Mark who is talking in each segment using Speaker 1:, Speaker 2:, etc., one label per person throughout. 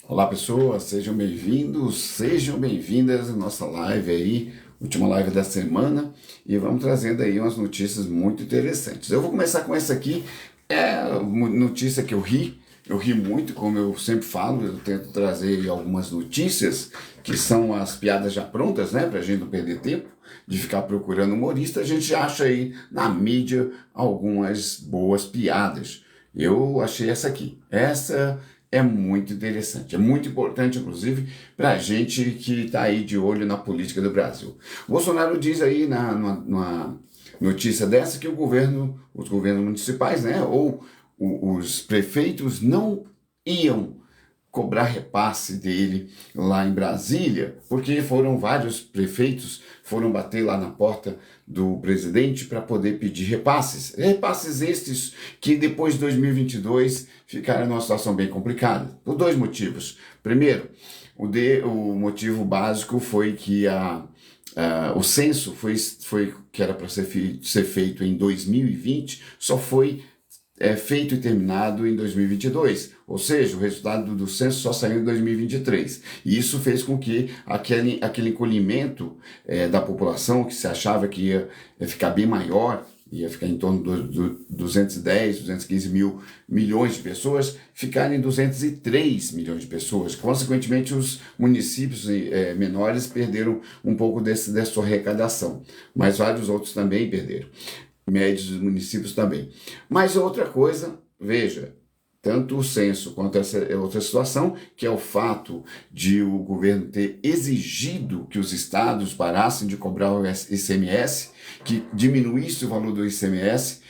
Speaker 1: Olá pessoas, sejam bem-vindos, sejam bem-vindas à nossa live aí, última live da semana, e vamos trazendo aí umas notícias muito interessantes. Eu vou começar com essa aqui, é uma notícia que eu ri muito, como eu sempre falo, eu tento trazer aí algumas notícias que são as piadas já prontas, né, pra gente não perder tempo de ficar procurando humorista, a gente acha aí na mídia algumas boas piadas. Eu achei essa aqui. Essa é muito interessante, é muito importante, inclusive, para a gente que está aí de olho na política do Brasil. O Bolsonaro diz aí numa notícia dessa que os governos municipais, né, ou os prefeitos não iam cobrar repasse dele lá em Brasília, porque foram vários prefeitos foram bater lá na porta do presidente para poder pedir repasses. Repasses estes que depois de 2022 ficaram numa situação bem complicada, por dois motivos. Primeiro, o motivo básico foi que o censo que era para ser feito em 2020 só foi feito e terminado em 2022, ou seja, o resultado do censo só saiu em 2023. E isso fez com que aquele encolhimento da população, que se achava que ia ficar bem maior, ia ficar em torno de 210, 215 milhões de pessoas, ficarem em 203 milhões de pessoas. Consequentemente, os municípios menores perderam um pouco dessa sua arrecadação, mas vários outros também perderam. Médios dos municípios também. Mas outra coisa, veja, tanto o censo quanto essa outra situação, que é o fato de o governo ter exigido que os estados parassem de cobrar o ICMS, que diminuísse o valor do ICMS,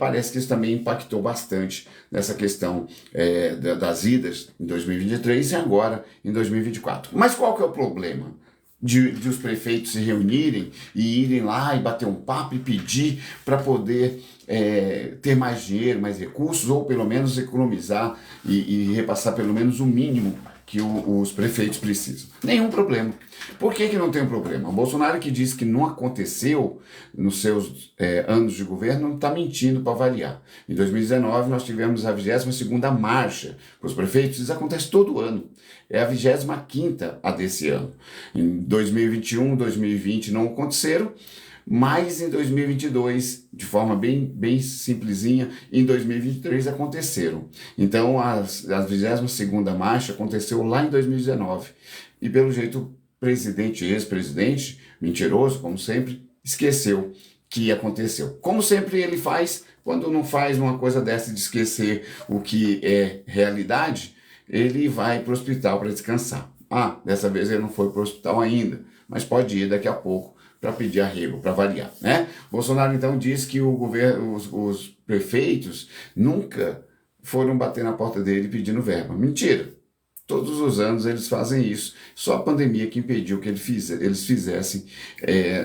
Speaker 1: parece que isso também impactou bastante nessa questão das idas em 2023 e agora em 2024. Mas qual que é o problema? De os prefeitos se reunirem e irem lá e bater um papo e pedir para poder ter mais dinheiro, mais recursos, ou pelo menos economizar e repassar pelo menos o mínimo que os prefeitos precisam. Nenhum problema. Por que não tem um problema? O Bolsonaro, que diz que não aconteceu nos seus anos de governo, está mentindo para variar. Em 2019 nós tivemos a 22ª marcha para os prefeitos, isso acontece todo ano. É a 25ª a desse ano. Em 2021, 2020 não aconteceram, mas em 2022, de forma bem simplesinha, em 2023 aconteceram. Então, a 22ª marcha aconteceu lá em 2019. E pelo jeito, o presidente e ex-presidente, mentiroso, como sempre, esqueceu que aconteceu. Como sempre ele faz, quando não faz uma coisa dessa de esquecer o que é realidade, ele vai para o hospital para descansar. Dessa vez ele não foi para o hospital ainda, mas pode ir daqui a pouco para pedir arrego, para variar, né? Bolsonaro então diz que o governo, os prefeitos nunca foram bater na porta dele pedindo verba. Mentira! Todos os anos eles fazem isso. Só a pandemia que impediu que eles fizessem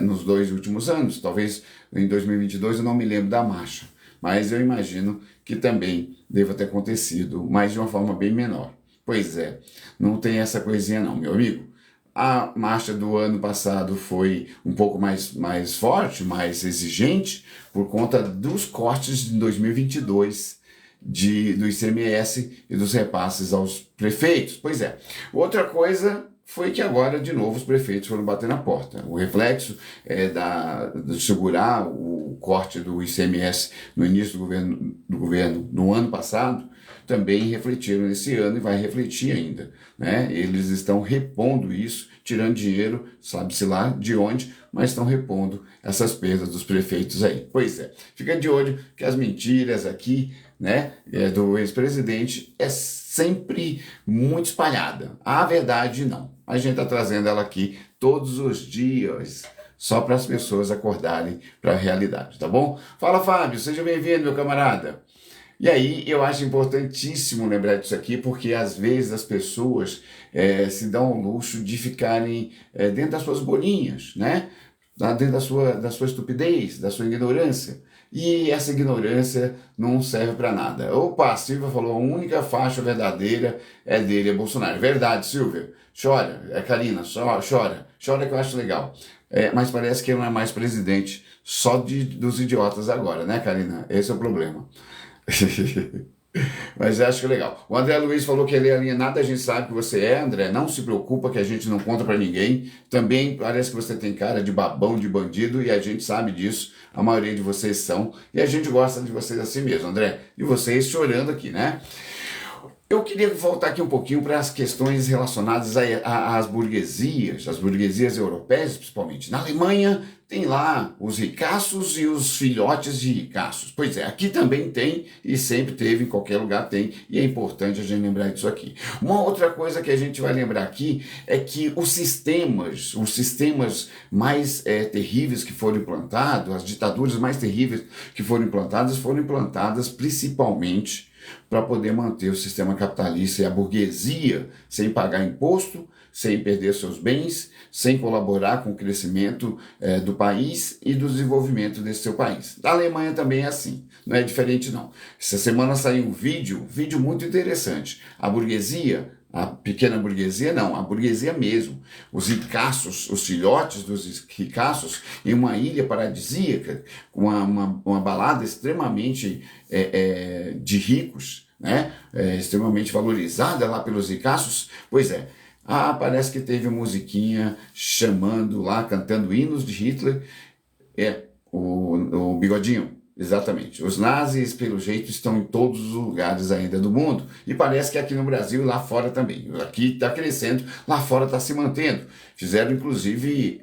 Speaker 1: nos 2 últimos anos. Talvez em 2022 eu não me lembro da marcha, mas eu imagino que também deva ter acontecido, mas de uma forma bem menor. Pois é, não tem essa coisinha não, meu amigo. A marcha do ano passado foi um pouco mais forte, mais exigente, por conta dos cortes de 2022 do ICMS e dos repasses aos prefeitos. Pois é. Outra coisa foi que agora, de novo, os prefeitos foram bater na porta. O reflexo de segurar o corte do ICMS no início do governo no ano passado também refletiram nesse ano e vai refletir ainda, né? Eles estão repondo isso, tirando dinheiro, sabe-se lá de onde, mas estão repondo essas perdas dos prefeitos aí. Pois é, fica de olho que as mentiras aqui, né, do ex-presidente é sempre muito espalhada. A verdade não. A gente está trazendo ela aqui todos os dias, só para as pessoas acordarem para a realidade, tá bom? Fala, Fábio, seja bem-vindo, meu camarada. E aí eu acho importantíssimo lembrar disso aqui, porque às vezes as pessoas se dão ao luxo de ficarem dentro das suas bolinhas, né? Dentro da sua estupidez, da sua ignorância. E essa ignorância não serve para nada. Opa, a Silvia falou, a única faixa verdadeira é dele, é Bolsonaro. Verdade, Silvia. Chora, Karina, chora que eu acho legal. Mas parece que ele não é mais presidente, só dos idiotas agora, né, Karina? Esse é o problema. Mas eu acho legal. O André Luiz falou que ele é alienado, a gente sabe que você é, André. Não se preocupa que a gente não conta pra ninguém. Também parece que você tem cara de babão, de bandido, e a gente sabe disso. A maioria de vocês são. E a gente gosta de vocês assim mesmo, André. E vocês chorando aqui, né? Eu queria voltar aqui um pouquinho para as questões relacionadas às burguesias, as burguesias europeias principalmente. Na Alemanha tem lá os ricaços e os filhotes de ricaços. Pois é, aqui também tem e sempre teve, em qualquer lugar tem, e é importante a gente lembrar disso aqui. Uma outra coisa que a gente vai lembrar aqui é que os sistemas mais terríveis que foram implantados, as ditaduras mais terríveis que foram implantadas principalmente para poder manter o sistema capitalista e a burguesia sem pagar imposto, sem perder seus bens, sem colaborar com o crescimento do país e do desenvolvimento desse seu país. Da Alemanha também é assim, não é diferente não. Essa semana saiu um vídeo muito interessante. A burguesia, a pequena burguesia não, a burguesia mesmo, os ricaços, os filhotes dos ricaços, em uma ilha paradisíaca, uma balada extremamente de ricos, né? Extremamente valorizada lá pelos ricaços. Pois é, parece que teve uma musiquinha chamando lá, cantando hinos de Hitler, o Bigodinho. Exatamente. Os nazis, pelo jeito, estão em todos os lugares ainda do mundo. E parece que aqui no Brasil e lá fora também. Aqui está crescendo, lá fora está se mantendo. Fizeram, inclusive,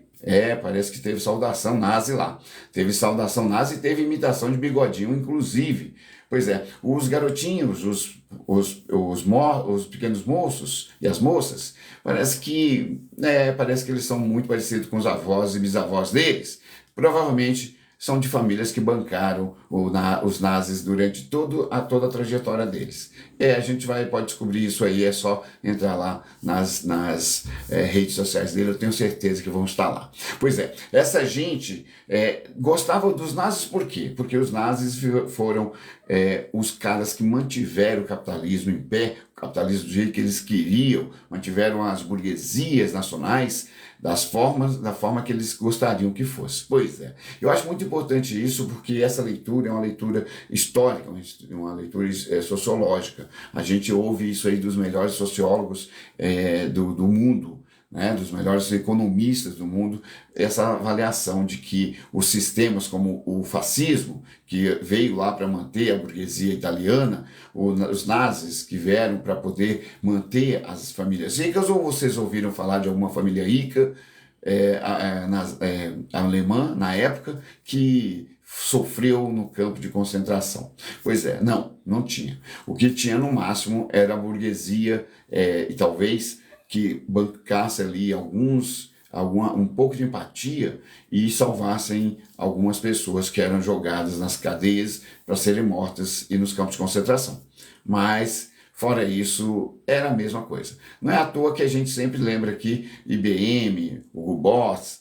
Speaker 1: parece que teve saudação nazi lá. Teve saudação nazi e teve imitação de Bigodinho, inclusive. Pois é, os garotinhos, os pequenos moços e as moças, parece que eles são muito parecidos com os avós e bisavós deles. Provavelmente são de famílias que bancaram os nazis durante toda a trajetória deles. A gente pode descobrir isso aí, é só entrar lá nas redes sociais dele, eu tenho certeza que vão estar lá. Pois é, essa gente gostava dos nazis por quê? Porque os nazis foram os caras que mantiveram o capitalismo em pé, o capitalismo do jeito que eles queriam, mantiveram as burguesias nacionais da forma que eles gostariam que fosse. Pois é, eu acho muito importante isso porque essa leitura é uma leitura histórica, uma leitura sociológica. A gente ouve isso aí dos melhores sociólogos do mundo, né, dos melhores economistas do mundo, essa avaliação de que os sistemas como o fascismo, que veio lá para manter a burguesia italiana, os nazis que vieram para poder manter as famílias ricas, ou vocês ouviram falar de alguma família rica alemã, na época, que sofreu no campo de concentração? Pois é, não tinha. O que tinha no máximo era a burguesia e talvez que bancasse ali um pouco de empatia e salvassem algumas pessoas que eram jogadas nas cadeias para serem mortas e nos campos de concentração. Mas, fora isso, era a mesma coisa. Não é à toa que a gente sempre lembra que IBM, Hugo Boss,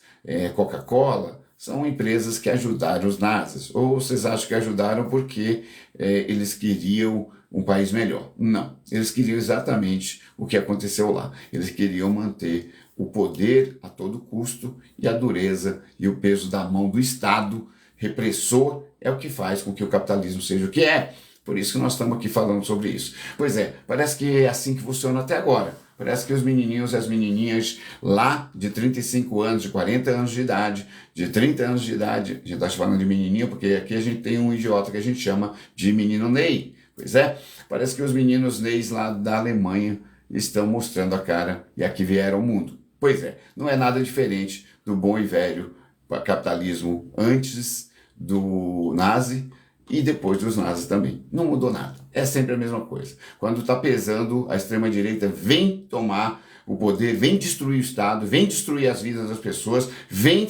Speaker 1: Coca-Cola, são empresas que ajudaram os nazis. Ou vocês acham que ajudaram porque eles queriam um país melhor? Não, eles queriam exatamente o que aconteceu lá. Eles queriam manter o poder a todo custo e a dureza e o peso da mão do Estado repressor é o que faz com que o capitalismo seja o que é. Por isso que nós estamos aqui falando sobre isso. Pois é, parece que é assim que funciona até agora. Parece que os menininhos e as menininhas lá de 35 anos, de 40 anos de idade, de 30 anos de idade, a gente está falando de menininho porque aqui a gente tem um idiota que a gente chama de menino Ney. Pois é, parece que os meninos Neys lá da Alemanha estão mostrando a cara e aqui vieram ao mundo. Pois é, não é nada diferente do bom e velho capitalismo antes do nazi e depois dos nazis também. Não mudou nada, é sempre a mesma coisa. Quando está pesando, a extrema-direita vem tomar o poder, vem destruir o Estado, vem destruir as vidas das pessoas, vem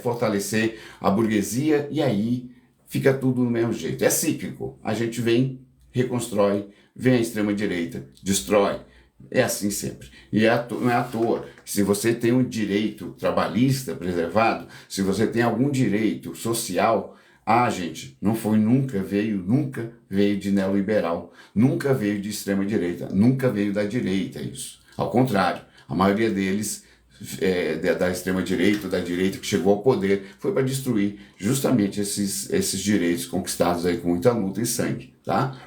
Speaker 1: fortalecer a burguesia e aí fica tudo do mesmo jeito. É cíclico, a gente vem, reconstrói, vem a extrema-direita, destrói. É assim sempre. E não é à toa. Se você tem um direito trabalhista preservado, se você tem algum direito social, gente, nunca veio de neoliberal, nunca veio de extrema-direita, nunca veio da direita isso. Ao contrário, a maioria deles da extrema-direita, da direita que chegou ao poder, foi para destruir justamente esses direitos conquistados aí com muita luta e sangue, tá?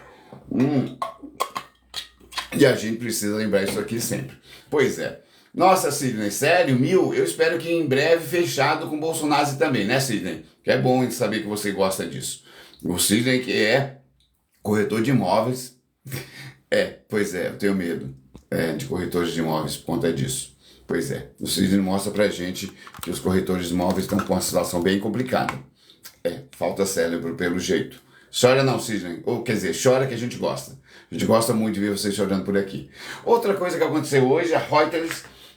Speaker 1: E a gente precisa lembrar isso aqui sempre. Pois é. Nossa, Sidney, sério, 1000? Eu espero que em breve fechado com o Bolsonaro também, né, Sidney? Que é bom saber que você gosta disso. O Sidney que é corretor de imóveis. Pois é, eu tenho medo de corretores de imóveis por conta disso. Pois é, o Sidney mostra pra gente que os corretores de imóveis estão com uma situação bem complicada. Falta cérebro pelo jeito. Chora não, Sidney. Ou quer dizer, chora que a gente gosta. A gente gosta muito de ver vocês chorando por aqui. Outra coisa que aconteceu hoje,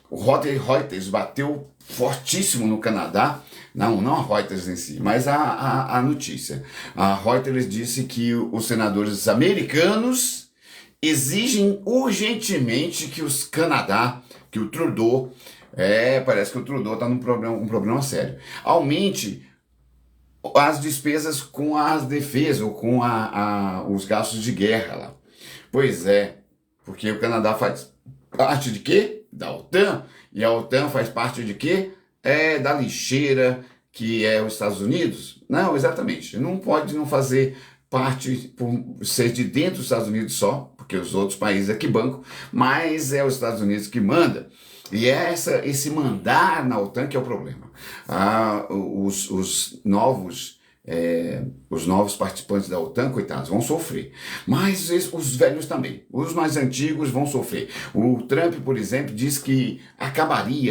Speaker 1: o Reuters bateu fortíssimo no Canadá. Não a Reuters em si, mas a notícia. A Reuters disse que os senadores americanos exigem urgentemente que os Canadá, que o Trudeau, parece que o Trudeau está um problema sério, aumente as despesas com as defesas, ou com os gastos de guerra lá. Pois é, porque o Canadá faz parte de quê? Da OTAN. E a OTAN faz parte de quê? Da lixeira que é os Estados Unidos. Não, exatamente. Não pode não fazer parte por ser de dentro dos Estados Unidos só, porque os outros países é que bancam, mas é os Estados Unidos que manda. E é esse mandar na OTAN que é o problema. Os novos participantes da OTAN, coitados, vão sofrer. Mas os velhos também, os mais antigos vão sofrer. O Trump, por exemplo, diz que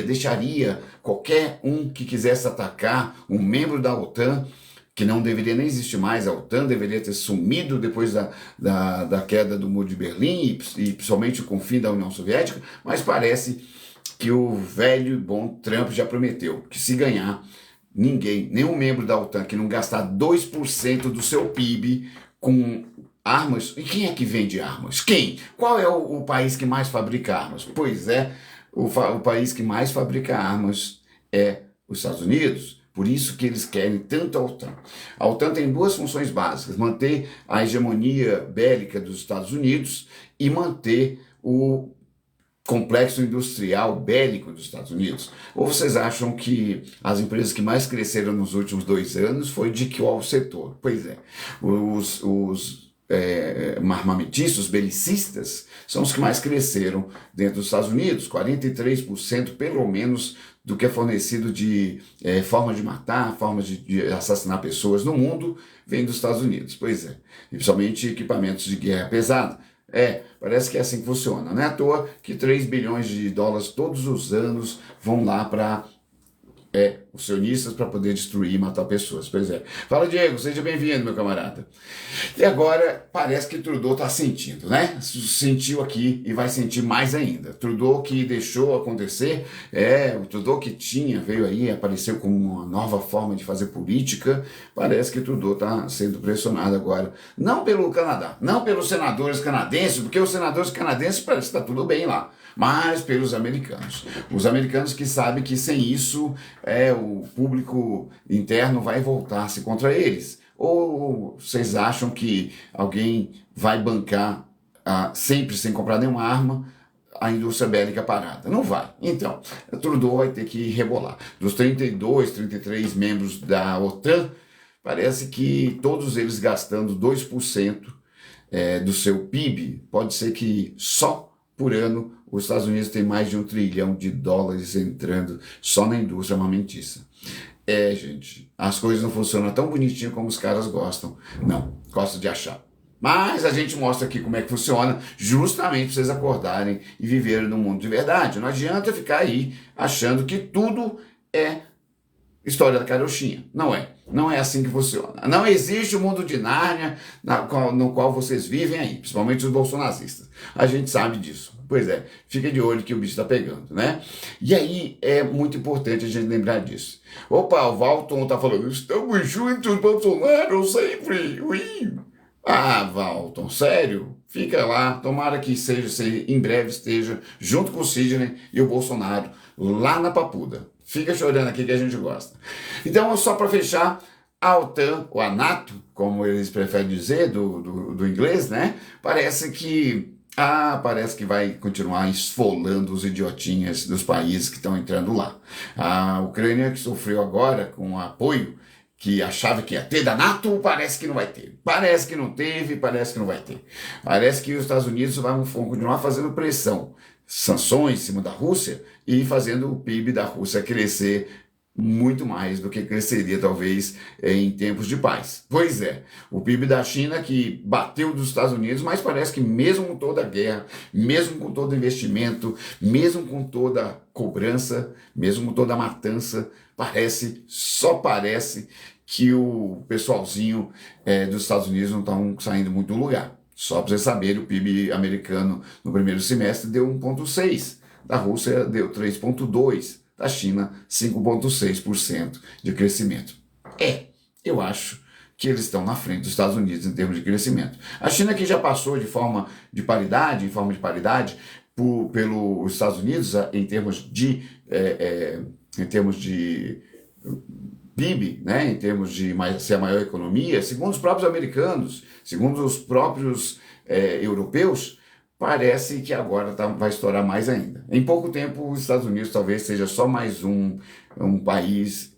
Speaker 1: deixaria qualquer um que quisesse atacar um membro da OTAN, que não deveria nem existir mais, a OTAN deveria ter sumido depois da queda do Muro de Berlim e principalmente com o fim da União Soviética, mas parece que o velho e bom Trump já prometeu que se ganhar, nenhum membro da OTAN que não gastar 2% do seu PIB com armas. E quem é que vende armas? Quem? Qual é o país que mais fabrica armas? Pois é, o país que mais fabrica armas é os Estados Unidos. Por isso que eles querem tanto a OTAN. A OTAN tem duas funções básicas: manter a hegemonia bélica dos Estados Unidos e manter o complexo industrial bélico dos Estados Unidos. Ou vocês acham que as empresas que mais cresceram nos últimos 2 anos foi de qual setor? Pois é, os armamentistas, belicistas, são os que mais cresceram dentro dos Estados Unidos. 43% pelo menos do que é fornecido de formas de matar, formas de assassinar pessoas no mundo vem dos Estados Unidos. Pois é, e principalmente equipamentos de guerra pesada. Parece que é assim que funciona. Não é à toa que 3 bilhões de dólares todos os anos vão lá para os sionistas para poder destruir e matar pessoas. Pois é. Fala, Diego, seja bem-vindo, meu camarada. E agora parece que Trudeau está sentindo, né? Sentiu aqui e vai sentir mais ainda. Trudeau que deixou acontecer, o Trudeau que veio aí, apareceu como uma nova forma de fazer política. Parece que Trudeau está sendo pressionado agora, não pelo Canadá, não pelos senadores canadenses, porque os senadores canadenses parece que está tudo bem lá, mas pelos americanos. Os americanos que sabem que sem isso o público interno vai voltar-se contra eles. Ou vocês acham que alguém vai bancar sempre sem comprar nenhuma arma a indústria bélica parada? Não vai. Então, Trudeau vai ter que rebolar. Dos 32, 33 membros da OTAN, parece que todos eles gastando 2% do seu PIB, pode ser que só por ano os Estados Unidos têm mais de $1 trilhão entrando só na indústria armamentista. Gente, as coisas não funcionam tão bonitinho como os caras gostam. Não, gostam de achar. Mas a gente mostra aqui como é que funciona, justamente para vocês acordarem e viverem no mundo de verdade. Não adianta ficar aí achando que tudo é história da carochinha. Não é. Não é assim que funciona. Não existe o mundo de Nárnia no qual vocês vivem aí, principalmente os bolsonaristas. A gente sabe disso. Pois é, fica de olho que o bicho está pegando, né? E aí é muito importante a gente lembrar disso. Opa, o Valton tá falando, estamos juntos, Bolsonaro, sempre. Ui. Valton, sério? Fica lá, tomara que em breve esteja junto com o Sidney e o Bolsonaro lá na Papuda. Fica chorando aqui que a gente gosta. Então, só para fechar, a OTAN, ou a NATO, como eles preferem dizer, do inglês, né? Parece que vai continuar esfolando os idiotinhas dos países que estão entrando lá. A Ucrânia, que sofreu agora com o apoio que achava que ia ter da NATO, parece que não vai ter. Parece que não teve, parece que não vai ter. Parece que os Estados Unidos vão continuar fazendo pressão, sanções em cima da Rússia e fazendo o PIB da Rússia crescer muito mais do que cresceria talvez em tempos de paz. Pois é, o PIB da China que bateu dos Estados Unidos, mas parece que mesmo com toda a guerra, mesmo com todo o investimento, mesmo com toda a cobrança, mesmo com toda a matança, só parece que o pessoalzinho dos Estados Unidos não estão saindo muito do lugar. Só para vocês saberem, o PIB americano no primeiro semestre deu 1,6%, da Rússia deu 3,2%, da China 5,6% de crescimento. Eu acho que eles estão na frente dos Estados Unidos em termos de crescimento. A China que já passou em forma de paridade, pelos Estados Unidos em termos de PIB, né, em termos de ser a maior economia, segundo os próprios americanos, segundo os próprios europeus, parece que agora vai estourar mais ainda. Em pouco tempo, os Estados Unidos talvez seja só mais um país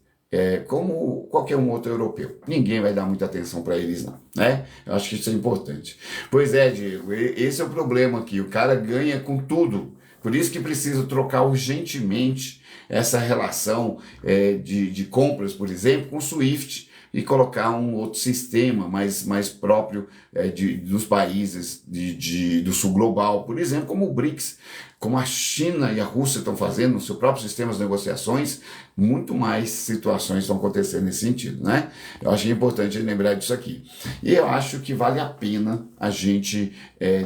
Speaker 1: como qualquer um outro europeu. Ninguém vai dar muita atenção para eles, não, né? Eu acho que isso é importante. Pois é, Diego, esse é o problema aqui. O cara ganha com tudo. Por isso que precisa trocar urgentemente essa relação de compras, por exemplo, com o SWIFT e colocar um outro sistema mais próprio dos países do sul global, por exemplo, como o BRICS, como a China e a Rússia estão fazendo no seu próprio sistema de negociações, muito mais situações estão acontecendo nesse sentido, né? Eu acho que é importante lembrar disso aqui. E eu acho que vale a pena a gente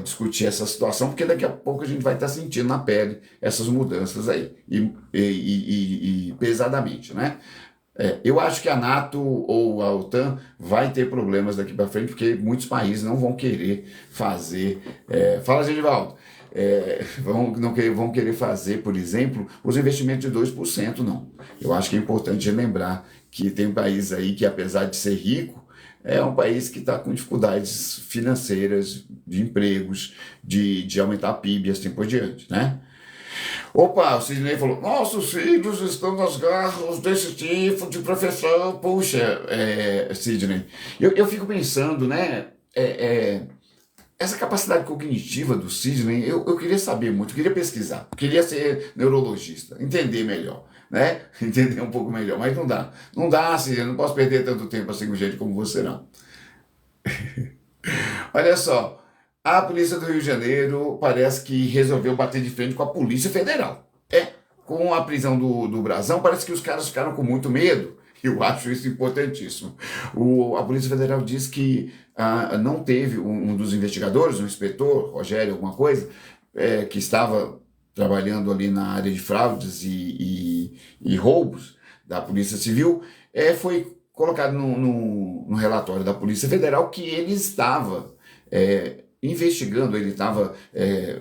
Speaker 1: discutir essa situação, porque daqui a pouco a gente vai estar sentindo na pele essas mudanças aí, e pesadamente, né? Eu acho que a NATO ou a OTAN vai ter problemas daqui para frente, porque muitos países não vão querer fazer. Fala, Genivaldo. Vão querer fazer, por exemplo, os investimentos de 2%, não. Eu acho que é importante lembrar que tem um país aí que, apesar de ser rico, é um país que está com dificuldades financeiras, de empregos, de aumentar a PIB e assim por diante, né? Opa, o Sidney falou, nossos filhos estão nas garras desse tipo de professor. Puxa, Sidney, eu fico pensando, né, essa capacidade cognitiva do Sidney, eu queria saber muito, queria pesquisar, queria ser neurologista, entender melhor, né, entender um pouco melhor, mas não dá, Sidney, não posso perder tanto tempo assim com gente como você, não. Olha só, a polícia do Rio de Janeiro parece que resolveu bater de frente com a Polícia Federal. Com a prisão do Brazão, parece que os caras ficaram com muito medo. Eu acho isso importantíssimo. A Polícia Federal diz que não teve um dos investigadores, um inspetor, Rogério, alguma coisa, que estava trabalhando ali na área de fraudes e roubos da Polícia Civil, foi colocado no relatório da Polícia Federal que ele estava investigando,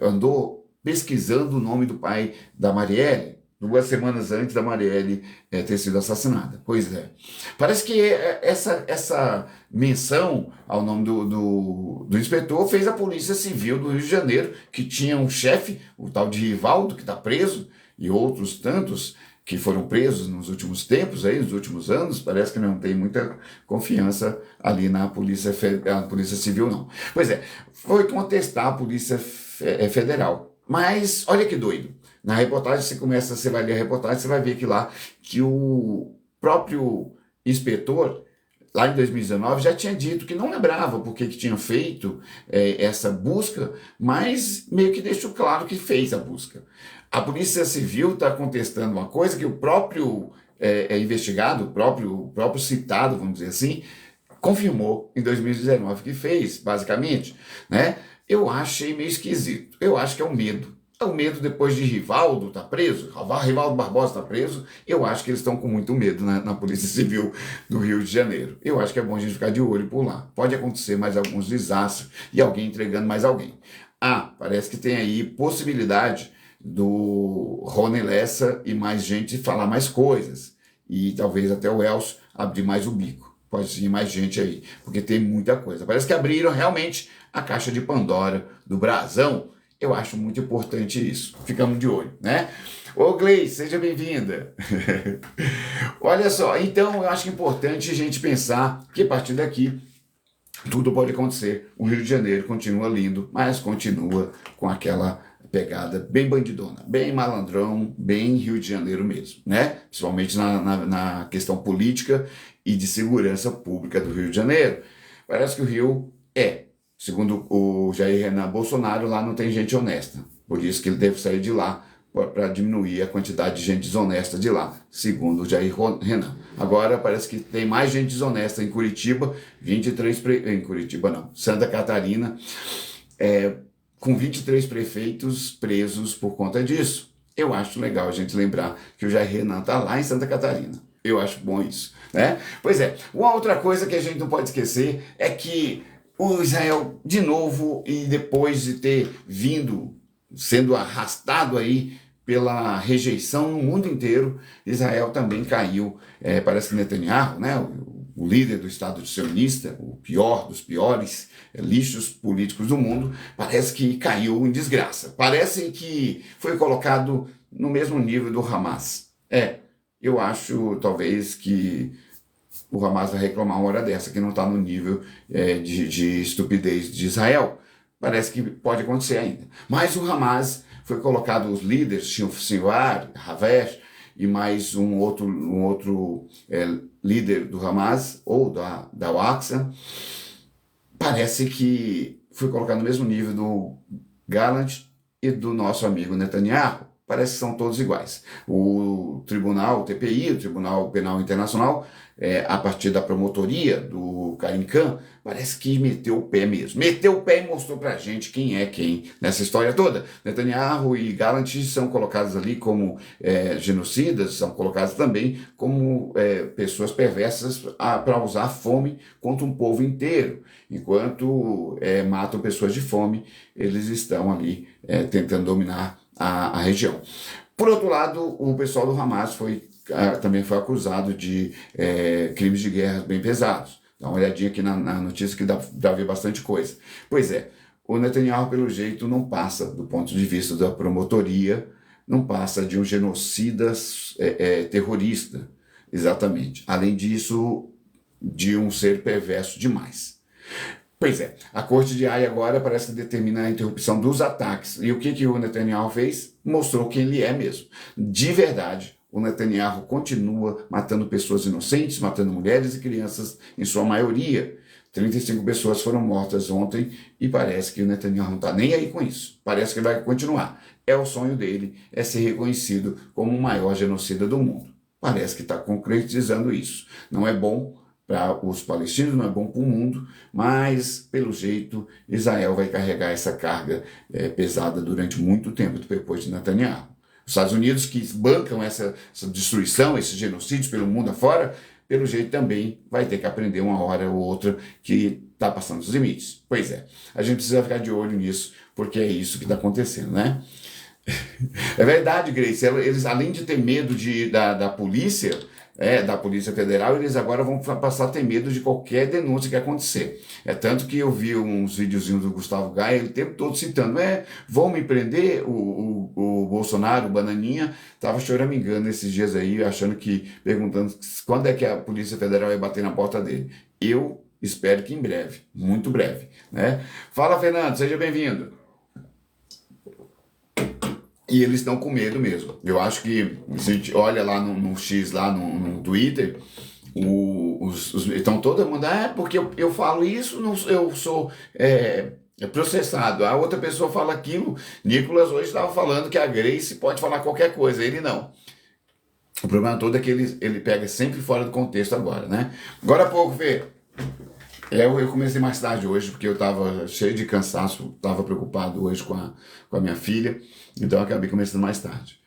Speaker 1: andou pesquisando o nome do pai da Marielle, 2 semanas antes da Marielle ter sido assassinada. Pois é. Parece que essa menção ao nome do inspetor fez a Polícia Civil do Rio de Janeiro, que tinha um chefe, o tal de Rivaldo, que está preso, e outros tantos que foram presos nos últimos tempos, nos últimos anos, parece que não tem muita confiança ali na Polícia Civil, não. Pois é, foi contestar a Polícia Federal. Mas olha que doido. Na reportagem, você vai ler a reportagem, você vai ver que o próprio inspetor, lá em 2019, já tinha dito que não lembrava porque que tinha feito essa busca, mas meio que deixou claro que fez a busca. A Polícia Civil está contestando uma coisa que o próprio investigado, o próprio citado, vamos dizer assim, confirmou em 2019 que fez, basicamente, né? Eu achei meio esquisito. Eu acho que é o medo. É o medo depois de Rivaldo estar preso, Rivaldo Barbosa estar preso. Eu acho que eles estão com muito medo na Polícia Civil do Rio de Janeiro. Eu acho que é bom a gente ficar de olho por lá. Pode acontecer mais alguns desastres e alguém entregando mais alguém. Parece que tem aí possibilidade do Rony Lessa e mais gente falar mais coisas. E talvez até o Elcio abrir mais o bico. Pode ser mais gente aí, porque tem muita coisa. Parece que abriram realmente a caixa de Pandora do Brazão. Eu acho muito importante isso. Ficamos de olho, né? Ô Gleice, seja bem-vinda. Olha só, então eu acho que é importante a gente pensar que a partir daqui tudo pode acontecer. O Rio de Janeiro continua lindo, mas continua com aquela pegada bem bandidona, bem malandrão, bem Rio de Janeiro mesmo, né? Principalmente na questão política e de segurança pública do Rio de Janeiro. Parece que o Rio segundo o Jair Renan Bolsonaro, lá não tem gente honesta. Por isso que ele deve sair de lá para diminuir a quantidade de gente desonesta de lá, segundo o Jair Renan. Agora parece que tem mais gente desonesta em Curitiba, em Curitiba não, Santa Catarina, com 23 prefeitos presos por conta disso. Eu acho legal a gente lembrar que o Jair Renan está lá em Santa Catarina. Eu acho bom isso, né? Pois é, uma outra coisa que a gente não pode esquecer é que o Israel, de novo, e depois de ter vindo, sendo arrastado aí pela rejeição no mundo inteiro, Israel também caiu. Parece que Netanyahu, né, o líder do Estado sionista, o pior dos piores lixos políticos do mundo, parece que caiu em desgraça. Parece que foi colocado no mesmo nível do Hamas. Eu acho, talvez, que o Hamas vai reclamar uma hora dessa, que não está no nível de estupidez de Israel. Parece que pode acontecer ainda. Mas o Hamas foi colocado, os líderes, Sinwar, Havesh, e mais um outro líder do Hamas, ou da Al-Aqsa, parece que foi colocado no mesmo nível do Gallant e do nosso amigo Netanyahu. Parece que são todos iguais. O tribunal, o TPI, o Tribunal Penal Internacional, a partir da promotoria do Karim Khan, parece que meteu o pé mesmo. Meteu o pé e mostrou pra gente quem é quem nessa história toda. Netanyahu e Gallant são colocados ali como genocidas, são colocados também como pessoas perversas para usar a fome contra um povo inteiro. Enquanto matam pessoas de fome, eles estão ali tentando dominar a região. Por outro lado, o pessoal do Hamas também foi acusado de crimes de guerra bem pesados. Dá uma olhadinha aqui na notícia que dá pra ver bastante coisa. Pois é, o Netanyahu, pelo jeito, não passa, do ponto de vista da promotoria, não passa de um genocida terrorista, exatamente. Além disso, de um ser perverso demais. Pois é, a Corte de Haia agora parece que determina a interrupção dos ataques. E o que o Netanyahu fez? Mostrou quem ele é mesmo. De verdade, o Netanyahu continua matando pessoas inocentes, matando mulheres e crianças, em sua maioria. 35 pessoas foram mortas ontem e parece que o Netanyahu não está nem aí com isso. Parece que vai continuar. O sonho dele é ser reconhecido como o maior genocida do mundo. Parece que está concretizando isso. Não é bom para os palestinos, não é bom para o mundo, mas, pelo jeito, Israel vai carregar essa carga pesada durante muito tempo depois de Netanyahu. Os Estados Unidos, que bancam essa destruição, esses genocídios pelo mundo afora, pelo jeito também vai ter que aprender uma hora ou outra que está passando os limites. Pois é, a gente precisa ficar de olho nisso, porque é isso que está acontecendo, né? É verdade, Grace, eles além de ter medo da polícia, da Polícia Federal, eles agora vão passar a ter medo de qualquer denúncia que acontecer. Tanto que eu vi uns videozinhos do Gustavo Gaia, ele o tempo todo citando, vão me prender, o Bolsonaro, o Bananinha, estava choramingando esses dias aí, perguntando quando é que a Polícia Federal ia bater na porta dele. Eu espero que em breve, muito breve, né? Fala, Fernando, seja bem-vindo. E eles estão com medo mesmo. Eu acho que, se a gente olha lá no X, lá no Twitter, estão todo mundo, porque eu falo isso, eu sou processado. A outra pessoa fala aquilo. Nicolas hoje estava falando que a Grace pode falar qualquer coisa, ele não. O problema todo é que ele pega sempre fora do contexto agora, né? Agora há pouco, Fê, eu comecei mais tarde hoje, porque eu estava cheio de cansaço, estava preocupado hoje com a minha filha, então eu acabei começando mais tarde.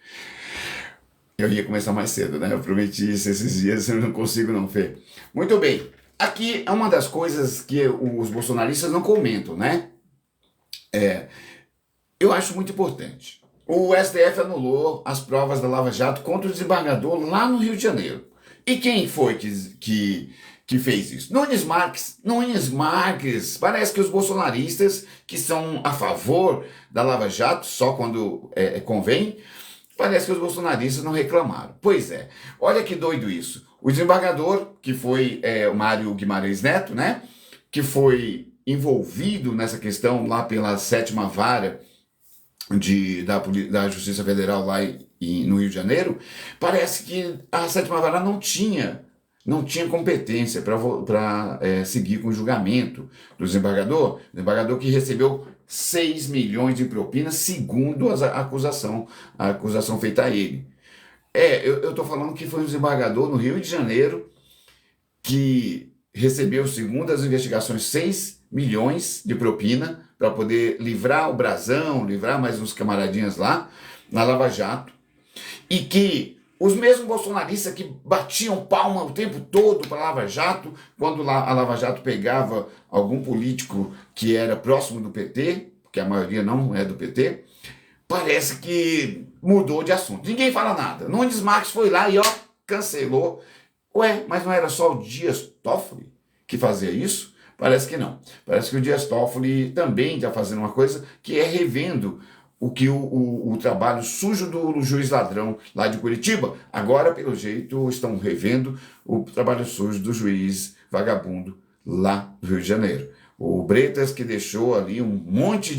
Speaker 1: Eu ia começar mais cedo, né? Eu prometi isso esses dias, eu não consigo não, Fê. Muito bem, aqui é uma das coisas que os bolsonaristas não comentam, né? Eu acho muito importante. O STF anulou as provas da Lava Jato contra o desembargador lá no Rio de Janeiro. E quem foi que fez isso? Nunes Marques, parece que os bolsonaristas que são a favor da Lava Jato, só quando convém, Parece que os bolsonaristas não reclamaram. Pois é, olha que doido isso. O desembargador, que foi o Mário Guimarães Neto, né? Que foi envolvido nessa questão lá pela 7ª Vara da Justiça Federal lá no Rio de Janeiro, parece que a 7ª Vara não tinha competência para seguir com o julgamento do desembargador que recebeu 6 milhões de propinas, segundo a acusação feita a ele. Eu estou falando que foi um desembargador no Rio de Janeiro que recebeu, segundo as investigações, 6 milhões de propina para poder livrar o Brasão, livrar mais uns camaradinhas lá na Lava Jato, e que os mesmos bolsonaristas que batiam palma o tempo todo para a Lava Jato, quando a Lava Jato pegava algum político que era próximo do PT, porque a maioria não é do PT, parece que mudou de assunto. Ninguém fala nada. Nunes Marques foi lá e cancelou. Ué, mas não era só o Dias Toffoli que fazia isso? Parece que não. Parece que o Dias Toffoli também está fazendo uma coisa que é revendo o trabalho sujo do juiz ladrão lá de Curitiba. Agora, pelo jeito, estão revendo o trabalho sujo do juiz vagabundo lá do Rio de Janeiro. O Bretas, que deixou ali um monte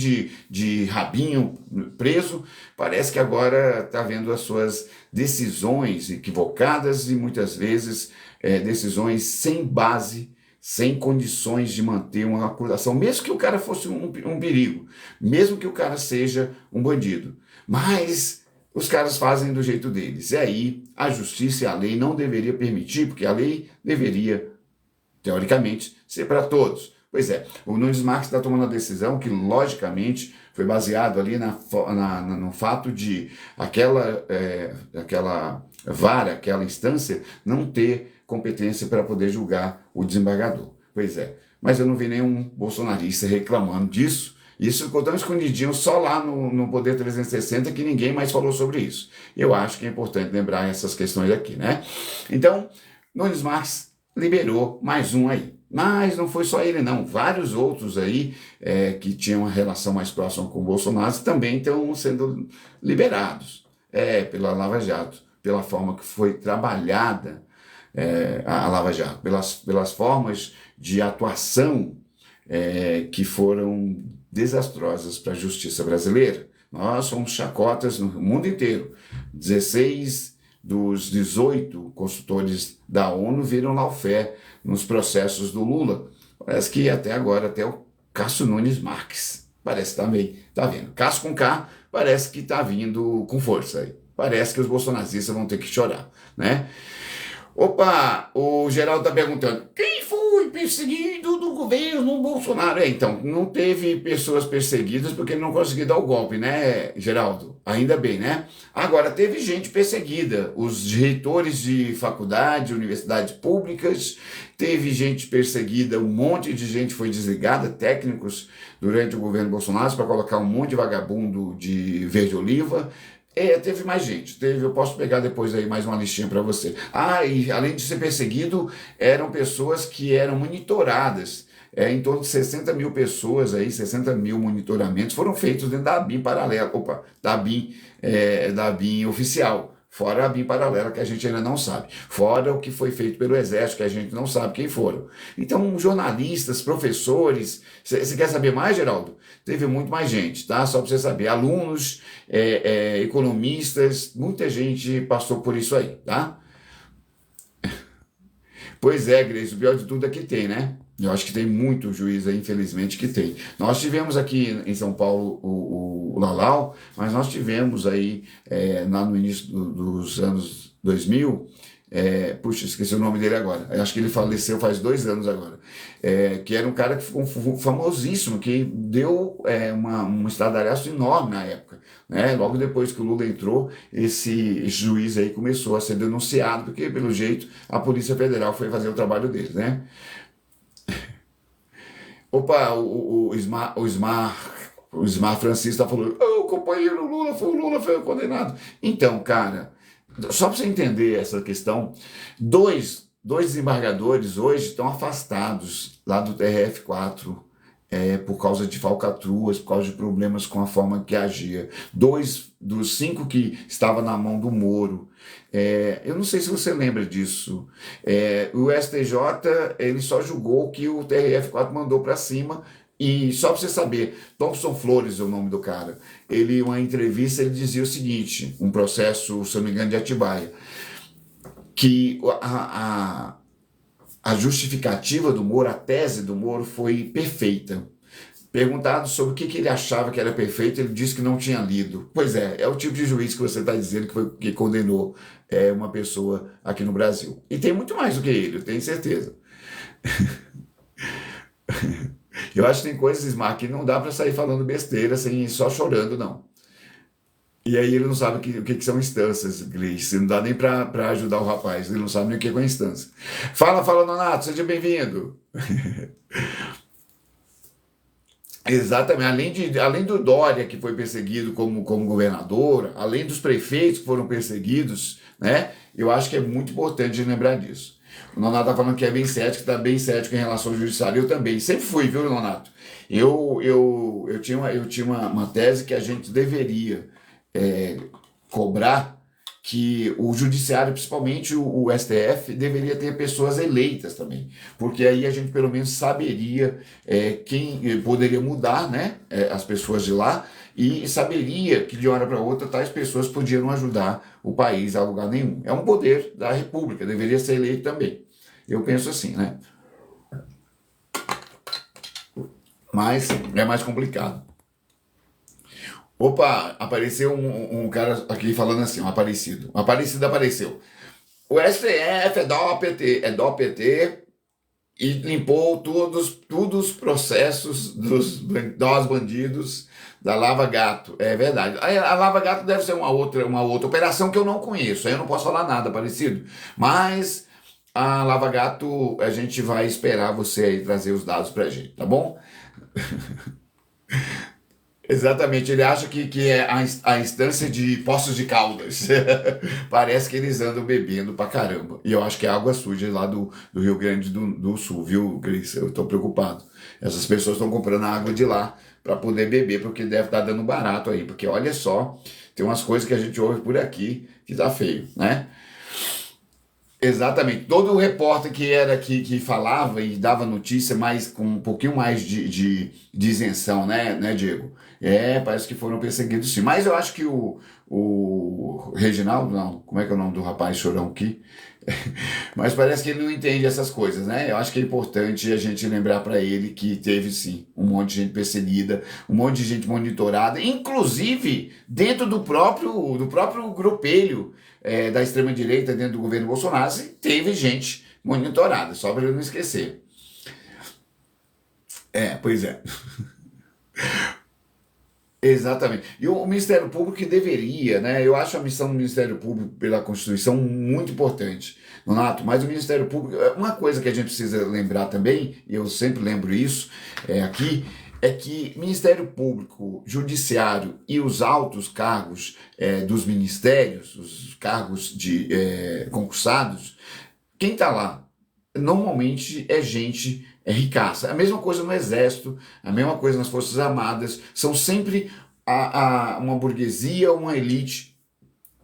Speaker 1: de rabinho preso, parece que agora está vendo as suas decisões equivocadas e muitas vezes decisões sem base, sem condições de manter uma acusação, mesmo que o cara fosse um perigo, mesmo que o cara seja um bandido. Mas os caras fazem do jeito deles. E aí a justiça e a lei não deveria permitir, porque a lei deveria, teoricamente, ser para todos. Pois é, o Nunes Marques está tomando a decisão que, logicamente, foi baseado ali no fato de aquela vara, aquela instância, não ter competência para poder julgar o desembargador. Pois é, mas eu não vi nenhum bolsonarista reclamando disso. Isso ficou tão escondidinho só lá no Poder 360 que ninguém mais falou sobre isso. Eu acho que é importante lembrar essas questões aqui, né? Então, Nunes Marques liberou mais um aí. Mas não foi só ele, não. Vários outros aí que tinham uma relação mais próxima com o Bolsonaro também estão sendo liberados pela Lava Jato, pela forma que foi trabalhada a Lava Jato, pelas formas de atuação que foram desastrosas para a justiça brasileira. Nós somos chacotas no mundo inteiro. 16 dos 18 consultores da ONU viram lawfare nos processos do Lula. Parece que até agora, até o Cássio Nunes Marques, parece também, tá vendo? Cássio com K, parece que tá vindo com força aí. Parece que os bolsonaristas vão ter que chorar, né? Opa, o Geraldo tá perguntando, quem foi perseguido do governo Bolsonaro? Então, não teve pessoas perseguidas porque ele não conseguiu dar o golpe, né, Geraldo? Ainda bem, né? Agora, teve gente perseguida, os reitores de faculdade, universidades públicas, teve gente perseguida, um monte de gente foi desligada, técnicos, durante o governo Bolsonaro, para colocar um monte de vagabundo de verde-oliva. Teve mais gente, eu posso pegar depois aí mais uma listinha para você. E além de ser perseguido, eram pessoas que eram monitoradas. Em torno de 60 mil pessoas, 60 mil monitoramentos foram feitos dentro da ABIN paralela, da ABIN oficial, fora a ABIN paralela que a gente ainda não sabe, fora o que foi feito pelo Exército, que a gente não sabe quem foram. Então, jornalistas, professores, você quer saber mais, Geraldo? Teve muito mais gente, tá? Só para você saber, alunos, economistas, muita gente passou por isso aí, tá? Pois é, Grace, o pior de tudo é que tem, né? Eu acho que tem muito juiz aí, infelizmente, que tem. Nós tivemos aqui em São Paulo o Lalau, mas nós tivemos aí, lá no início dos anos 2000, puxa, esqueci o nome dele agora, eu acho que ele faleceu faz 2 anos agora, que era um cara que ficou famosíssimo, que deu um estardalhaço enorme na época, né? Logo depois que o Lula entrou, esse juiz aí começou a ser denunciado, porque pelo jeito a Polícia Federal foi fazer o trabalho deles, né? Opa, o Ismar Francisco está falando, o companheiro Lula foi condenado. Então, cara, só para você entender essa questão, dois desembargadores hoje estão afastados lá do TRF4, por causa de falcatruas, por causa de problemas com a forma que agia. 2 dos 5 que estava na mão do Moro. Eu não sei se você lembra disso. O STJ ele só julgou que o TRF4 mandou para cima. E só para você saber, Thompson Flores é o nome do cara. Ele, uma entrevista, ele dizia o seguinte, um processo, se eu não me engano, de Atibaia, que a justificativa do Moro, a tese do Moro foi perfeita. Perguntado sobre o que ele achava que era perfeito, ele disse que não tinha lido. Pois é o tipo de juiz que você está dizendo que condenou uma pessoa aqui no Brasil. E tem muito mais do que ele, eu tenho certeza. Eu acho que tem coisas, Ismar, que não dá para sair falando besteira sem só chorando, não. E aí ele não sabe o que são instâncias, Gleice. Não dá nem para ajudar o rapaz, ele não sabe nem o que é uma instância. Fala, Nonato, seja bem-vindo. Exatamente, além do Dória, que foi perseguido como governador, além dos prefeitos que foram perseguidos, né? Eu acho que é muito importante lembrar disso. O Nonato está falando que é bem cético, está bem cético em relação ao judiciário. Eu também, sempre fui, viu, Nonato? Eu tinha uma tese que a gente deveria cobrar que o judiciário, principalmente o STF, deveria ter pessoas eleitas também, porque aí a gente pelo menos saberia quem poderia mudar, né, as pessoas de lá, e saberia que de uma hora para outra tais pessoas podiam ajudar o país a lugar nenhum. É um poder da República, deveria ser eleito também. Eu penso assim, né? Mas é mais complicado. Opa, apareceu um cara aqui falando assim, um Aparecido. Um Aparecido apareceu. O STF é do PT e limpou todos os processos dos bandidos da Lava Gato. É verdade. A Lava Gato deve ser uma outra operação que eu não conheço. Aí eu não posso falar nada, Aparecido. Mas a Lava Gato, a gente vai esperar você aí trazer os dados pra gente, tá bom? Exatamente, ele acha que é a instância de Poços de Caldas. Parece que eles andam bebendo pra caramba. E eu acho que é água suja lá do Rio Grande do Sul, viu, Cris? Eu tô preocupado. Essas pessoas estão comprando a água de lá para poder beber, porque deve estar dando barato aí. Porque olha só, tem umas coisas que a gente ouve por aqui que tá feio, né? Exatamente. Todo o repórter que falava e dava notícia mais com um pouquinho mais de isenção, né, Diego? Parece que foram perseguidos sim. Mas eu acho que o Reginaldo, não, como é que é o nome do rapaz chorão aqui? Mas parece que ele não entende essas coisas, né? Eu acho que é importante a gente lembrar para ele que teve sim um monte de gente perseguida, um monte de gente monitorada, inclusive dentro do próprio grupelho da extrema-direita, dentro do governo Bolsonaro, teve gente monitorada, só para eu não esquecer. Pois é. Exatamente. E o Ministério Público que deveria, né? Eu acho a missão do Ministério Público pela Constituição muito importante, Nonato, mas o Ministério Público, uma coisa que a gente precisa lembrar também, e eu sempre lembro isso aqui, é que Ministério Público, Judiciário e os altos cargos dos ministérios, os cargos de concursados, quem está lá normalmente é gente ricaça. A mesma coisa no Exército, a mesma coisa nas Forças Armadas, são sempre uma burguesia, uma elite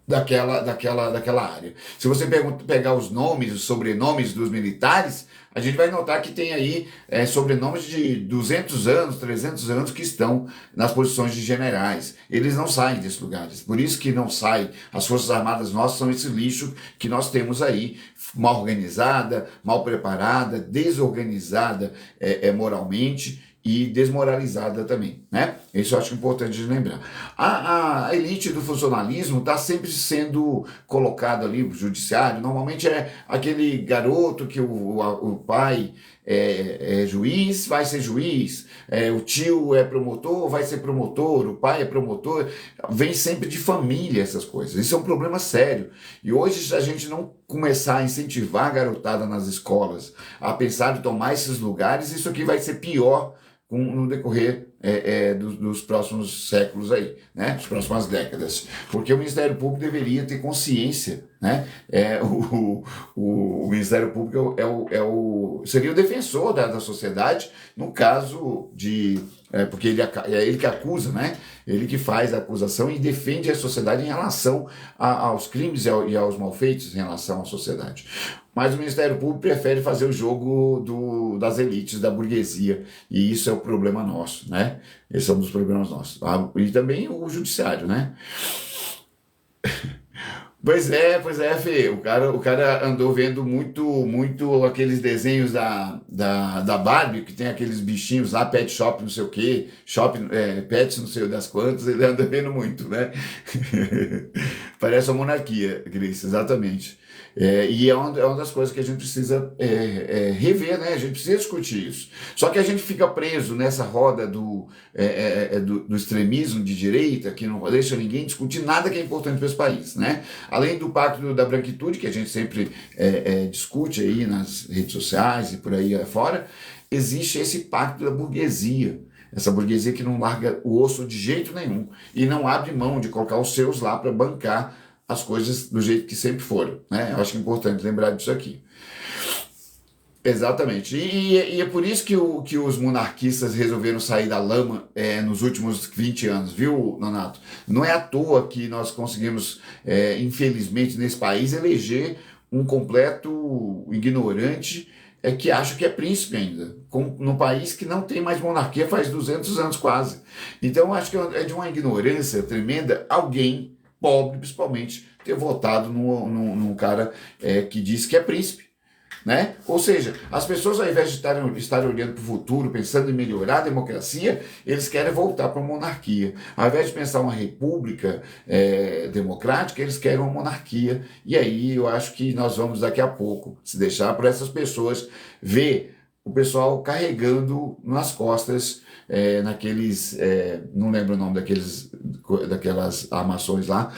Speaker 1: daquela área. Se você pegar os nomes, os sobrenomes dos militares, a gente vai notar que tem aí sobrenomes de 200 anos, 300 anos que estão nas posições de generais. Eles não saem desses lugares. Por isso que não saem. As Forças Armadas nossas são esse lixo que nós temos aí, mal organizada, mal preparada, desorganizada moralmente e desmoralizada também, né? Isso eu acho importante de lembrar. A elite do funcionalismo está sempre sendo colocado ali, o judiciário, normalmente é aquele garoto que o pai é juiz, vai ser juiz, o tio é promotor, vai ser promotor, o pai é promotor, vem sempre de família essas coisas. Isso é um problema sério. E hoje, se a gente não começar a incentivar a garotada nas escolas a pensar em tomar esses lugares, isso aqui vai ser pior no decorrer dos próximos séculos aí, né? Das próximas décadas. Porque o Ministério Público deveria ter consciência, né? O Ministério Público seria o defensor da sociedade no caso de... porque é ele que acusa, né? Ele que faz a acusação e defende a sociedade em relação aos crimes e aos malfeitos em relação à sociedade. Mas o Ministério Público prefere fazer o jogo das elites, da burguesia, e isso é o problema nosso, né? Esse é um dos problemas nossos. E também o judiciário, né? Pois é, Fê. O cara andou vendo muito aqueles desenhos da Barbie, que tem aqueles bichinhos lá, pet shop, não sei o quê, pets não sei das quantas, ele anda vendo muito, né? Parece a monarquia, Cris, exatamente. E é uma das coisas que a gente precisa rever, né? A gente precisa discutir isso. Só que a gente fica preso nessa roda do extremismo de direita, que não deixa ninguém discutir nada que é importante para esse país, né? Além do pacto da branquitude, que a gente sempre discute aí nas redes sociais e por aí fora, existe esse pacto da burguesia. Essa burguesia que não larga o osso de jeito nenhum e não abre mão de colocar os seus lá para bancar as coisas do jeito que sempre foram, né? Eu acho que é importante lembrar disso aqui. Exatamente. E é por isso que os monarquistas resolveram sair da lama nos últimos 20 anos, viu, Nonato? Não é à toa que nós conseguimos, infelizmente, nesse país, eleger um completo ignorante que acha que é príncipe ainda, num país que não tem mais monarquia faz 200 anos quase. Então, acho que é de uma ignorância tremenda alguém, pobre principalmente, ter votado num cara que diz que é príncipe. Né? Ou seja, as pessoas, ao invés de estarem olhando para o futuro, pensando em melhorar a democracia, eles querem voltar para a monarquia. Ao invés de pensar uma república democrática, eles querem uma monarquia. E aí eu acho que nós vamos daqui a pouco, se deixar para essas pessoas, ver o pessoal carregando nas costas naqueles, não lembro o nome daquelas armações lá,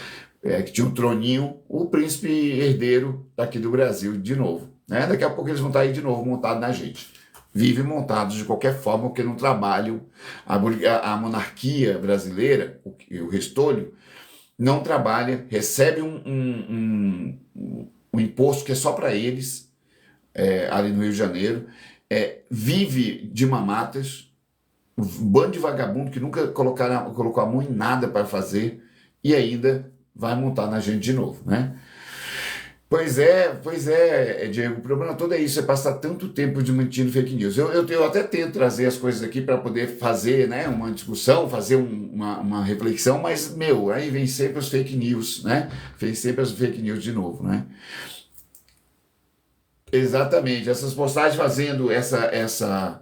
Speaker 1: que tinha um troninho, o príncipe herdeiro daqui do Brasil de novo. Né? Daqui a pouco eles vão estar aí de novo montados na gente. Vivem montados de qualquer forma, porque não trabalham. A monarquia brasileira, o restolho, não trabalha, recebe um imposto que é só para eles, ali no Rio de Janeiro, vive de mamatas, um bando de vagabundo que nunca colocou a mão em nada para fazer e ainda vai montar na gente de novo, né? Pois é, Diego, o problema todo é isso, é passar tanto tempo desmentindo fake news. Eu até tento trazer as coisas aqui para poder fazer, né, uma discussão, fazer uma reflexão, mas, aí vem sempre os fake news, né? Vem sempre as fake news de novo, né? Exatamente, essas postagens fazendo essa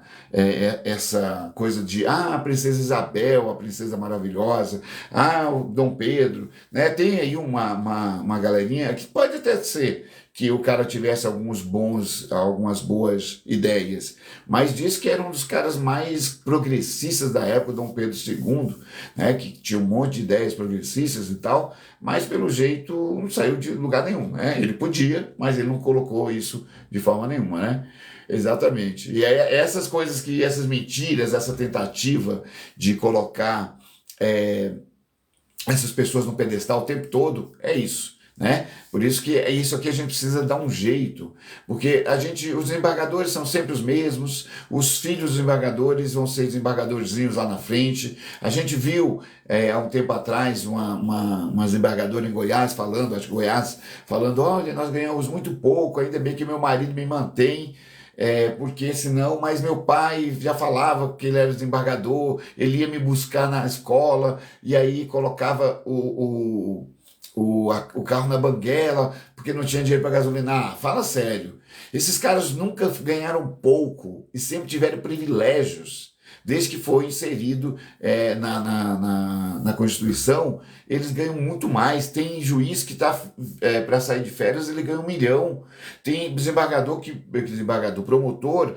Speaker 1: coisa de a princesa Isabel, a princesa maravilhosa, o Dom Pedro, né? Tem aí uma galerinha que pode até ser que o cara tivesse algumas boas ideias, mas diz que era um dos caras mais progressistas da época, Dom Pedro II, né? Que tinha um monte de ideias progressistas e tal, mas pelo jeito não saiu de lugar nenhum, né? Ele podia, mas ele não colocou isso de forma nenhuma, né? Exatamente. E essas coisas essas mentiras, essa tentativa de colocar essas pessoas no pedestal o tempo todo, é isso. Né? Por isso que isso aqui a gente precisa dar um jeito, porque os desembargadores são sempre os mesmos, os filhos dos desembargadores vão ser desembargadorzinhos lá na frente. A gente viu há um tempo atrás uma desembargadora em Goiás falando, acho que Goiás, falando, olha, nós ganhamos muito pouco, ainda bem que meu marido me mantém, porque senão, mas meu pai já falava que ele era desembargador, ele ia me buscar na escola, e aí colocava o carro na banguela, porque não tinha dinheiro para gasolina. Fala sério. Esses caras nunca ganharam pouco e sempre tiveram privilégios. Desde que foi inserido na Constituição, eles ganham muito mais. Tem juiz que está para sair de férias, ele ganha 1 milhão. Tem desembargador, promotor,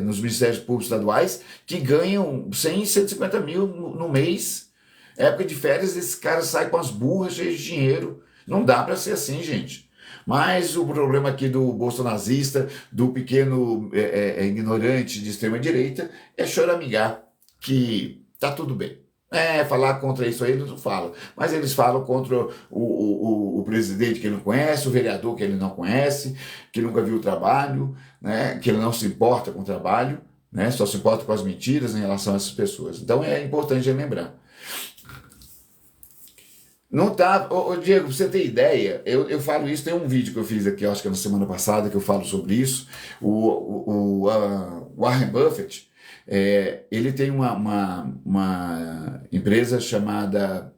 Speaker 1: nos Ministérios Públicos Estaduais, que ganham 100, 150 mil no mês. Época de férias, esse cara sai com as burras cheias de dinheiro. Não dá para ser assim, gente. Mas o problema aqui do bolsonarista, do pequeno ignorante de extrema-direita, é choramingar que tá tudo bem. Falar contra isso aí eles não falam, mas eles falam contra o presidente que ele não conhece, o vereador que ele não conhece, que nunca viu o trabalho, né, que ele não se importa com o trabalho, né, só se importa com as mentiras em relação a essas pessoas. Então é importante lembrar. Não tá, Diego, pra você ter ideia, eu falo isso, tem um vídeo que eu fiz aqui, acho que é na semana passada, que eu falo sobre isso. O Warren Buffett, ele tem uma empresa chamada,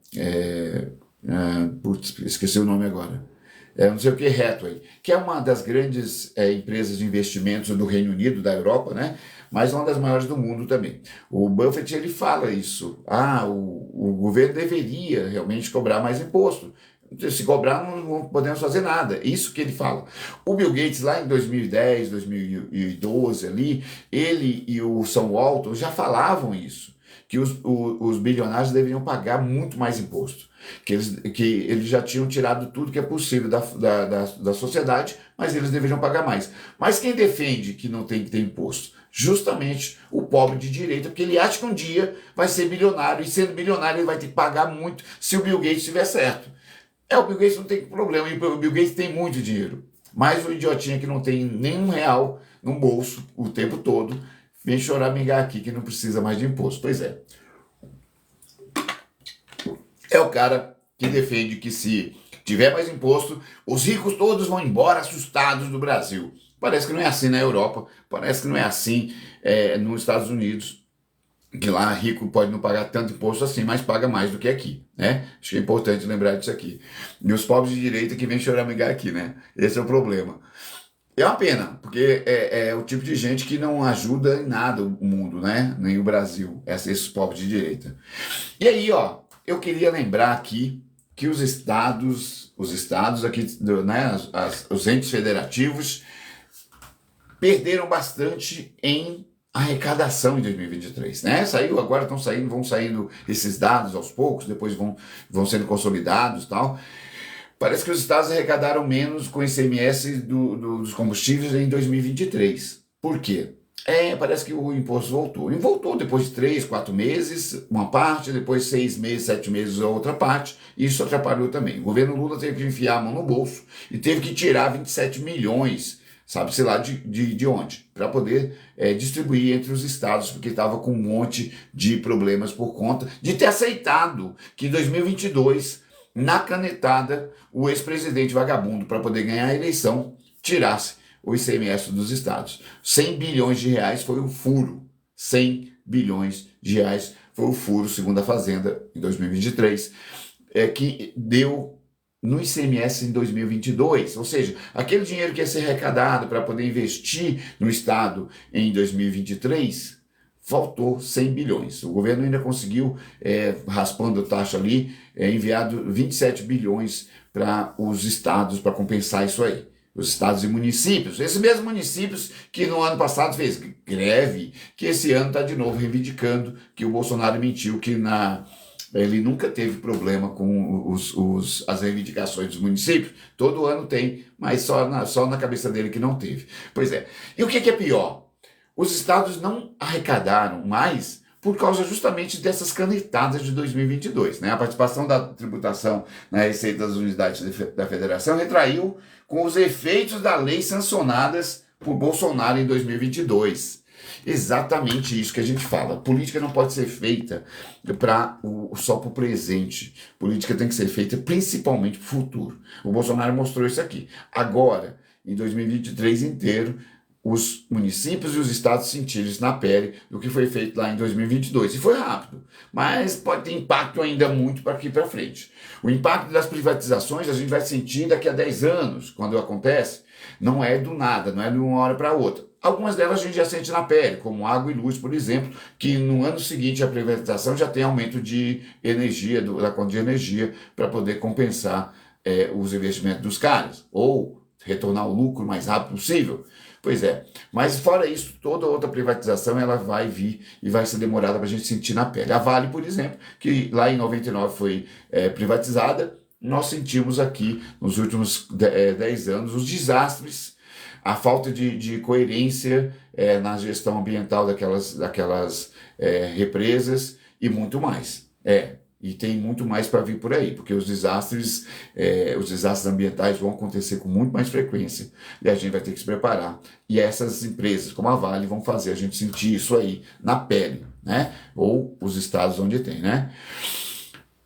Speaker 1: putz, esqueci o nome agora, não sei o que, Hathaway, que é uma das grandes empresas de investimentos do Reino Unido, da Europa, né? Mas uma das maiores do mundo também. O Buffett, ele fala isso. O governo deveria realmente cobrar mais imposto. Se cobrar, não podemos fazer nada. Isso que ele fala. O Bill Gates, lá em 2010, 2012, ali, ele e o Sam Walton já falavam isso, que os bilionários deveriam pagar muito mais imposto, que eles já tinham tirado tudo que é possível da sociedade, mas eles deveriam pagar mais. Mas quem defende que não tem que ter imposto? Justamente o pobre de direita, porque ele acha que um dia vai ser bilionário, e sendo bilionário ele vai ter que pagar muito se o Bill Gates estiver certo. O Bill Gates não tem problema, e o Bill Gates tem muito dinheiro. Mas o idiotinha que não tem nenhum real no bolso o tempo todo, vem choramingar aqui que não precisa mais de imposto. Pois é. É o cara que defende que se tiver mais imposto, os ricos todos vão embora assustados do Brasil. Parece que não é assim na Europa, parece que não é assim nos Estados Unidos, que lá rico pode não pagar tanto imposto assim, mas paga mais do que aqui, né? Acho que é importante lembrar disso aqui. E os pobres de direita que vêm choramingar aqui, né? Esse é o problema. É uma pena, porque é o tipo de gente que não ajuda em nada o mundo, né? Nem o Brasil, esses pobres de direita. E aí, eu queria lembrar aqui que os estados aqui, né, os entes federativos, perderam bastante em arrecadação em 2023, né? Agora vão saindo esses dados aos poucos, depois vão sendo consolidados e tal. Parece que os estados arrecadaram menos com o ICMS dos combustíveis em 2023. Por quê? Parece que o imposto voltou. E voltou depois de 3, 4 meses, uma parte, depois 6 meses, 7 meses, a outra parte. E isso atrapalhou também. O governo Lula teve que enfiar a mão no bolso e teve que tirar 27 milhões, sabe-se lá de onde, para poder distribuir entre os estados, porque estava com um monte de problemas por conta de ter aceitado que em 2022, na canetada, o ex-presidente vagabundo, para poder ganhar a eleição, tirasse o ICMS dos estados. 100 bilhões de reais foi o furo. 100 bilhões de reais foi o furo, segundo a Fazenda, em 2023, que deu no ICMS em 2022, ou seja, aquele dinheiro que ia ser arrecadado para poder investir no Estado em 2023, faltou 100 bilhões. O governo ainda conseguiu, raspando a taxa ali, enviado 27 bilhões para os estados para compensar isso aí. Os estados e municípios, esses mesmos municípios que no ano passado fez greve, que esse ano está de novo reivindicando que o Bolsonaro mentiu, que ele nunca teve problema com as reivindicações dos municípios. Todo ano tem, mas só na cabeça dele que não teve. Pois é. E o que é pior? Os estados não arrecadaram mais por causa justamente dessas canetadas de 2022. Né? A participação da tributação na receita das unidades da federação retraiu com os efeitos da lei sancionadas por Bolsonaro em 2022. Exatamente isso que a gente fala. Política não pode ser feita só para o presente. Política tem que ser feita principalmente para o futuro. O Bolsonaro mostrou isso aqui. Agora, em 2023 inteiro, os municípios e os estados sentiram isso na pele do que foi feito lá em 2022. E foi rápido, mas pode ter impacto ainda muito para aqui para frente. O impacto das privatizações a gente vai sentir daqui a 10 anos, quando acontece. Não é do nada, não é de uma hora para outra. Algumas delas a gente já sente na pele, como água e luz, por exemplo, que no ano seguinte a privatização já tem aumento de energia, da conta de energia, para poder compensar os investimentos dos caras, ou retornar o lucro o mais rápido possível. Pois é, mas fora isso, toda outra privatização ela vai vir e vai ser demorada para a gente sentir na pele. A Vale, por exemplo, que lá em 99 foi privatizada, nós sentimos aqui nos últimos 10 anos os desastres, a falta de coerência na gestão ambiental daquelas represas e muito mais. E tem muito mais para vir por aí, porque os desastres ambientais vão acontecer com muito mais frequência e a gente vai ter que se preparar. E essas empresas, como a Vale, vão fazer a gente sentir isso aí na pele, né? Ou os estados onde tem, né?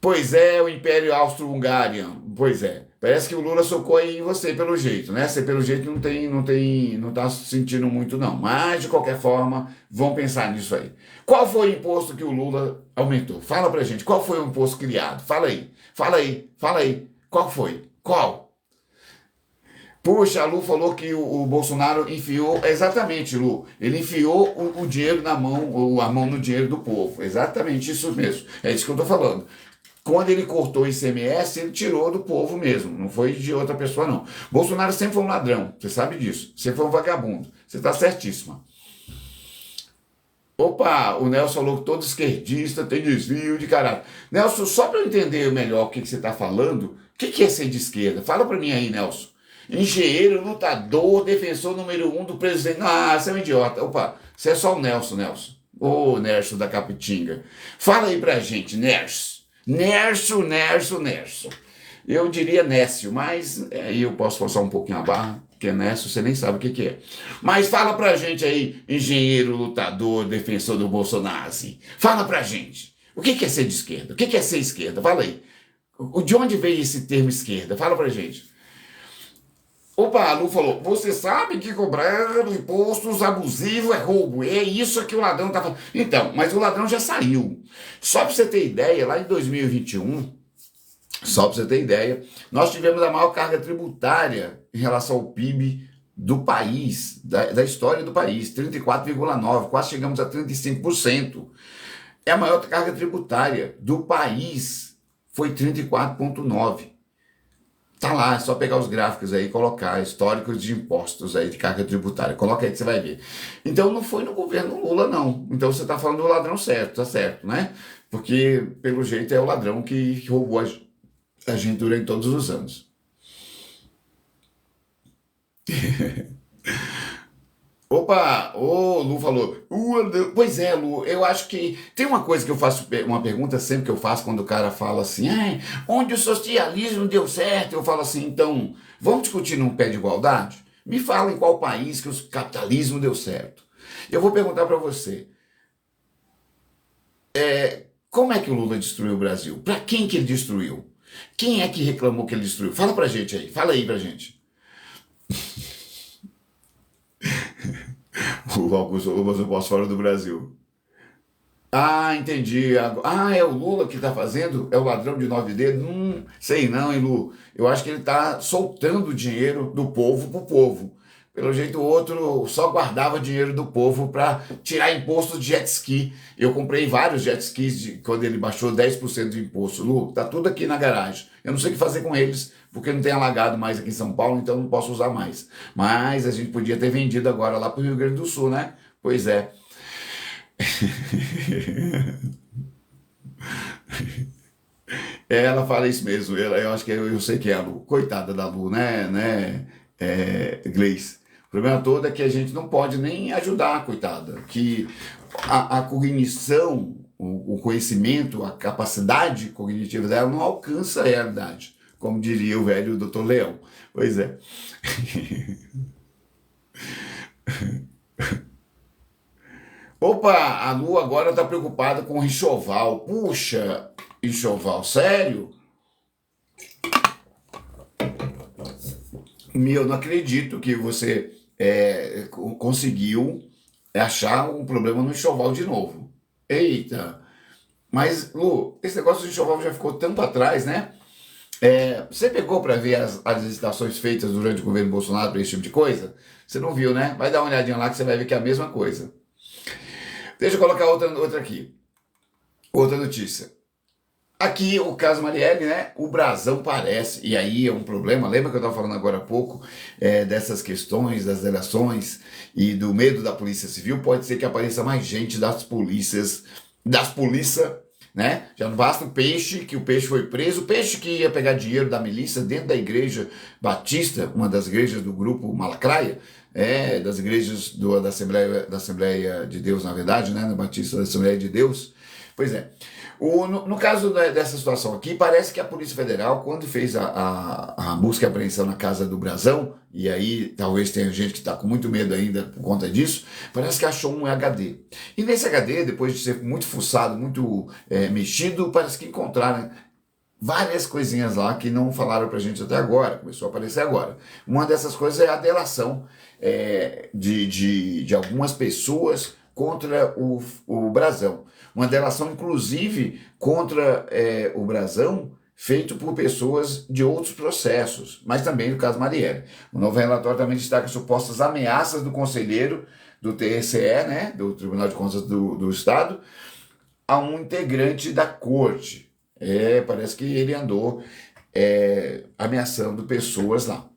Speaker 1: Pois é, o Império Austro-Hungarian. Pois é. Parece que o Lula socou aí em você, pelo jeito, né? Você, pelo jeito, não tá sentindo muito, não. Mas, de qualquer forma, vão pensar nisso aí. Qual foi o imposto que o Lula aumentou? Fala pra gente. Qual foi o imposto criado? Fala aí. Fala aí. Fala aí. Qual foi? Qual? Puxa, a Lu falou que o Bolsonaro enfiou, exatamente, Lu, ele enfiou o dinheiro na mão, a mão no dinheiro do povo, exatamente isso mesmo, é isso que eu estou falando. Quando ele cortou o ICMS, ele tirou do povo mesmo, não foi de outra pessoa não. Bolsonaro sempre foi um ladrão, você sabe disso, sempre foi um vagabundo, você está certíssima. Opa, o Nelson falou que todo esquerdista tem desvio de caráter. Nelson, só para eu entender melhor o que você está falando, o que é ser de esquerda? Fala para mim aí, Nelson. Engenheiro, lutador, defensor número 1 do presidente. Ah, você é um idiota. Opa, você é só o Nelson. Ô, Nerso da Capitinga. Fala aí pra gente, Nerso. Nerso. Eu diria Nécio, mas aí eu posso forçar um pouquinho a barra, porque Nécio você nem sabe o que é. Mas fala pra gente aí, engenheiro, lutador, defensor do Bolsonaro. Fala pra gente. O que é ser de esquerda? O que é ser esquerda? Fala aí. De onde veio esse termo esquerda? Fala pra gente. Opa, a Lu falou, você sabe que cobrar impostos abusivos é roubo. É isso que o ladrão tá falando. Então, mas o ladrão já saiu. Só para você ter ideia, lá em 2021, nós tivemos a maior carga tributária em relação ao PIB do país, da história do país, 34,9%, quase chegamos a 35%. É a maior carga tributária do país, foi 34,9%. Tá lá, é só pegar os gráficos aí e colocar históricos de impostos aí de carga tributária. Coloca aí que você vai ver. Então não foi no governo Lula, não. Então você tá falando do ladrão certo, tá certo, né? Porque, pelo jeito, é o ladrão que roubou a gente durante todos os anos. Opa, o Lu falou. Pois é, Lu, eu acho que tem uma coisa que eu faço, uma pergunta sempre que eu faço quando o cara fala assim, onde o socialismo deu certo, eu falo assim, então, vamos discutir num pé de igualdade? Me fala em qual país que o capitalismo deu certo. Eu vou perguntar para você, como é que o Lula destruiu o Brasil? Para quem que ele destruiu? Quem é que reclamou que ele destruiu? Fala pra gente aí, fala aí pra gente. O Augusto Lubas, eu posso fora do Brasil. Ah, entendi. É o Lula que está fazendo? É o ladrão de 9 dedos? Sei não, hein, Lu? Eu acho que ele está soltando o dinheiro do povo pro povo. Pelo jeito, o outro só guardava dinheiro do povo para tirar imposto de jet ski. Eu comprei vários jet skis quando ele baixou 10% de imposto. Lu, tá tudo aqui na garagem. Eu não sei o que fazer com eles, porque não tem alagado mais aqui em São Paulo, então não posso usar mais. Mas a gente podia ter vendido agora lá para o Rio Grande do Sul, né? Pois é. Ela fala isso mesmo. Eu acho que eu sei que é a Lu. Coitada da Lu, né, Gleice? O problema todo é que a gente não pode nem ajudar, coitada. Que a cognição, o conhecimento, a capacidade cognitiva dela não alcança a realidade, como diria o velho Dr. Leão. Pois é. Opa, a Lu agora está preocupada com o enxoval. Puxa, enxoval, sério? Eu não acredito que você conseguiu achar um problema no enxoval de novo. Eita! Mas, Lu, esse negócio de enxoval já ficou tanto atrás, né? Você pegou para ver as licitações feitas durante o governo Bolsonaro para esse tipo de coisa? Você não viu, né? Vai dar uma olhadinha lá que você vai ver que é a mesma coisa. Deixa eu colocar outra aqui. Outra notícia. Aqui o caso Marielle, né? O brasão parece, e aí é um problema. Lembra que eu estava falando agora há pouco dessas questões das delações e do medo da Polícia Civil? Pode ser que apareça mais gente das polícia né? Já não basta o peixe, que o peixe foi preso, o peixe que ia pegar dinheiro da milícia dentro da igreja batista, uma das igrejas do grupo Malacraia, das igrejas da Assembleia de Deus, na verdade, né? Da Batista da Assembleia de Deus. Pois é. No caso dessa situação aqui, parece que a Polícia Federal, quando fez a busca e apreensão na casa do Brazão, e aí talvez tenha gente que está com muito medo ainda por conta disso, parece que achou um HD. E nesse HD, depois de ser muito fuçado, muito mexido, parece que encontraram várias coisinhas lá que não falaram pra gente até agora, começou a aparecer agora. Uma dessas coisas é a delação de algumas pessoas contra o Brazão. Uma delação, inclusive, contra o Brazão, feito por pessoas de outros processos, mas também no caso Marielle. O novo relatório também destaca supostas ameaças do conselheiro do TSE, né, do Tribunal de Contas do Estado, a um integrante da corte. Parece que ele andou ameaçando pessoas lá.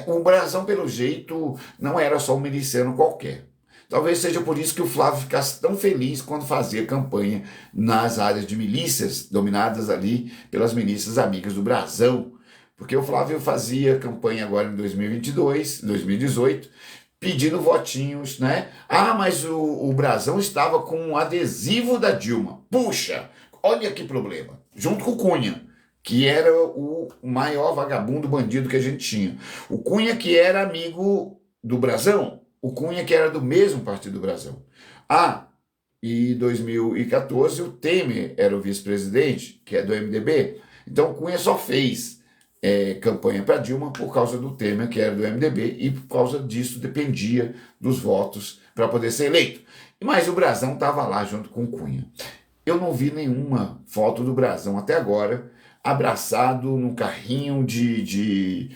Speaker 1: O Brazão, pelo jeito, não era só um miliciano qualquer. Talvez seja por isso que o Flávio ficasse tão feliz quando fazia campanha nas áreas de milícias, dominadas ali pelas milícias amigas do Brazão. Porque o Flávio fazia campanha agora em 2022, 2018, pedindo votinhos, né? Mas o Brazão estava com um adesivo da Dilma. Puxa, olha que problema. Junto com o Cunha, que era o maior vagabundo bandido que a gente tinha. O Cunha, que era amigo do Brazão. O Cunha, que era do mesmo partido do Brazão. E em 2014 o Temer era o vice-presidente, que é do MDB. Então o Cunha só fez campanha para Dilma por causa do Temer, que era do MDB, e por causa disso dependia dos votos para poder ser eleito. Mas o Brazão estava lá junto com o Cunha. Eu não vi nenhuma foto do Brazão até agora abraçado num carrinho de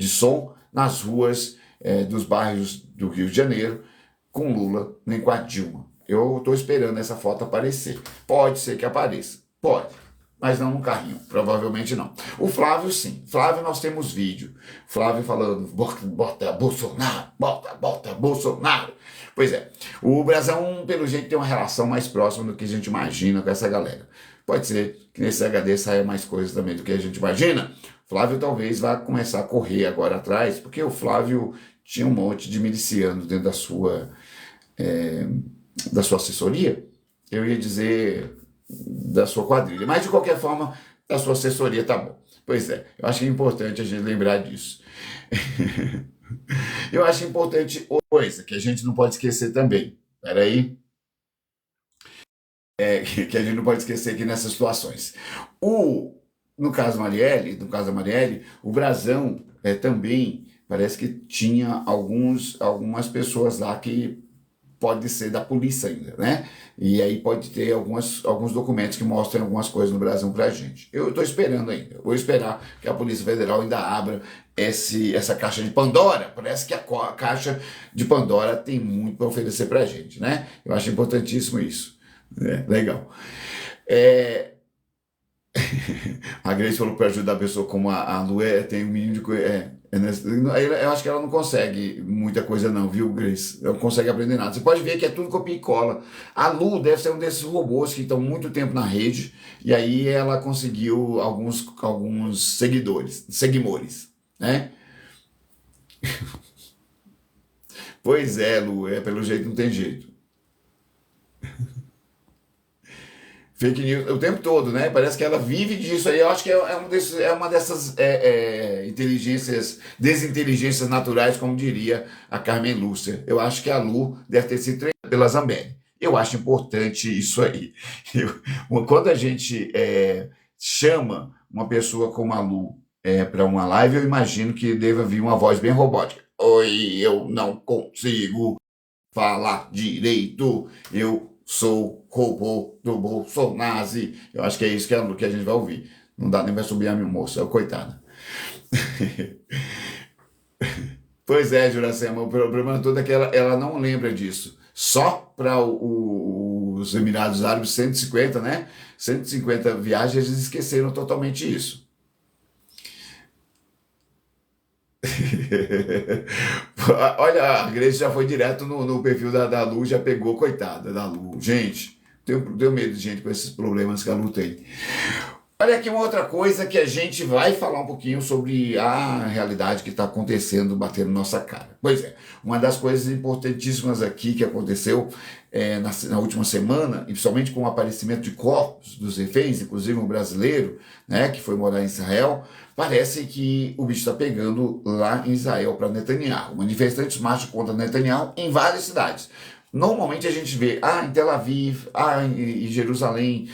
Speaker 1: som nas ruas dos bairros do Rio de Janeiro com Lula, nem com a Dilma. Eu estou esperando essa foto aparecer. Pode ser que apareça. Pode. Mas não no carrinho. Provavelmente não. O Flávio, sim. Flávio, nós temos vídeo. Flávio falando, bota Bolsonaro, bota Bolsonaro. Pois é. O Brazão, pelo jeito, tem uma relação mais próxima do que a gente imagina com essa galera. Pode ser que nesse HD saia mais coisas também do que a gente imagina. Flávio talvez vá começar a correr agora atrás, porque o Flávio tinha um monte de milicianos dentro da sua assessoria. Eu ia dizer da sua quadrilha, mas de qualquer forma, da sua assessoria tá bom. Pois é, eu acho que é importante a gente lembrar disso. Eu acho importante outra coisa que a gente não pode esquecer também. Peraí. Que a gente não pode esquecer aqui nessas situações. No caso da Marielle, o Brazão também parece que tinha algumas pessoas lá que pode ser da polícia ainda, né? E aí pode ter alguns documentos que mostram algumas coisas no Brasil pra gente. Eu estou esperando ainda. Vou esperar que a Polícia Federal ainda abra essa caixa de Pandora. Parece que a caixa de Pandora tem muito para oferecer pra gente, né? Eu acho importantíssimo isso. Legal. A Grace falou para ajudar a pessoa como a Lu tem um mínimo de coisa. Eu acho que ela não consegue muita coisa não, viu, Grace? Ela não consegue aprender nada. Você pode ver que é tudo copia e cola. A Lu deve ser um desses robôs que estão muito tempo na rede, e aí ela conseguiu alguns seguidores, né? Pois é, Lu, pelo jeito não tem jeito. Fake news o tempo todo, né? Parece que ela vive disso aí. Eu acho que é uma dessas desinteligências naturais, como diria a Carmen Lúcia. Eu acho que a Lu deve ter sido treinada pela Zambelli. Eu acho importante isso aí. Quando a gente chama uma pessoa como a Lu para uma live, eu imagino que deva vir uma voz bem robótica. Oi, eu não consigo falar direito, eu sou robô do Bolsonaro. Eu acho que é isso que a gente vai ouvir. Não dá nem para subir a minha moça, coitada. Pois é, Juracema, o problema todo é que ela não lembra disso. Só para os Emirados Árabes, 150, né? 150 viagens, eles esqueceram totalmente isso. Olha, a Grace já foi direto no perfil da Lu, já pegou, coitada da Lu. Gente, Tenho medo de gente com esses problemas que a Lu tem. Olha aqui uma outra coisa que a gente vai falar um pouquinho sobre a realidade que está acontecendo, batendo nossa cara. Pois é, uma das coisas importantíssimas aqui que aconteceu na última semana, e principalmente com o aparecimento de corpos dos reféns, inclusive um brasileiro, né, que foi morar em Israel, parece que o bicho está pegando lá em Israel para Netanyahu. Manifestantes marcham contra Netanyahu em várias cidades. Normalmente a gente vê, em Tel Aviv, em Jerusalém,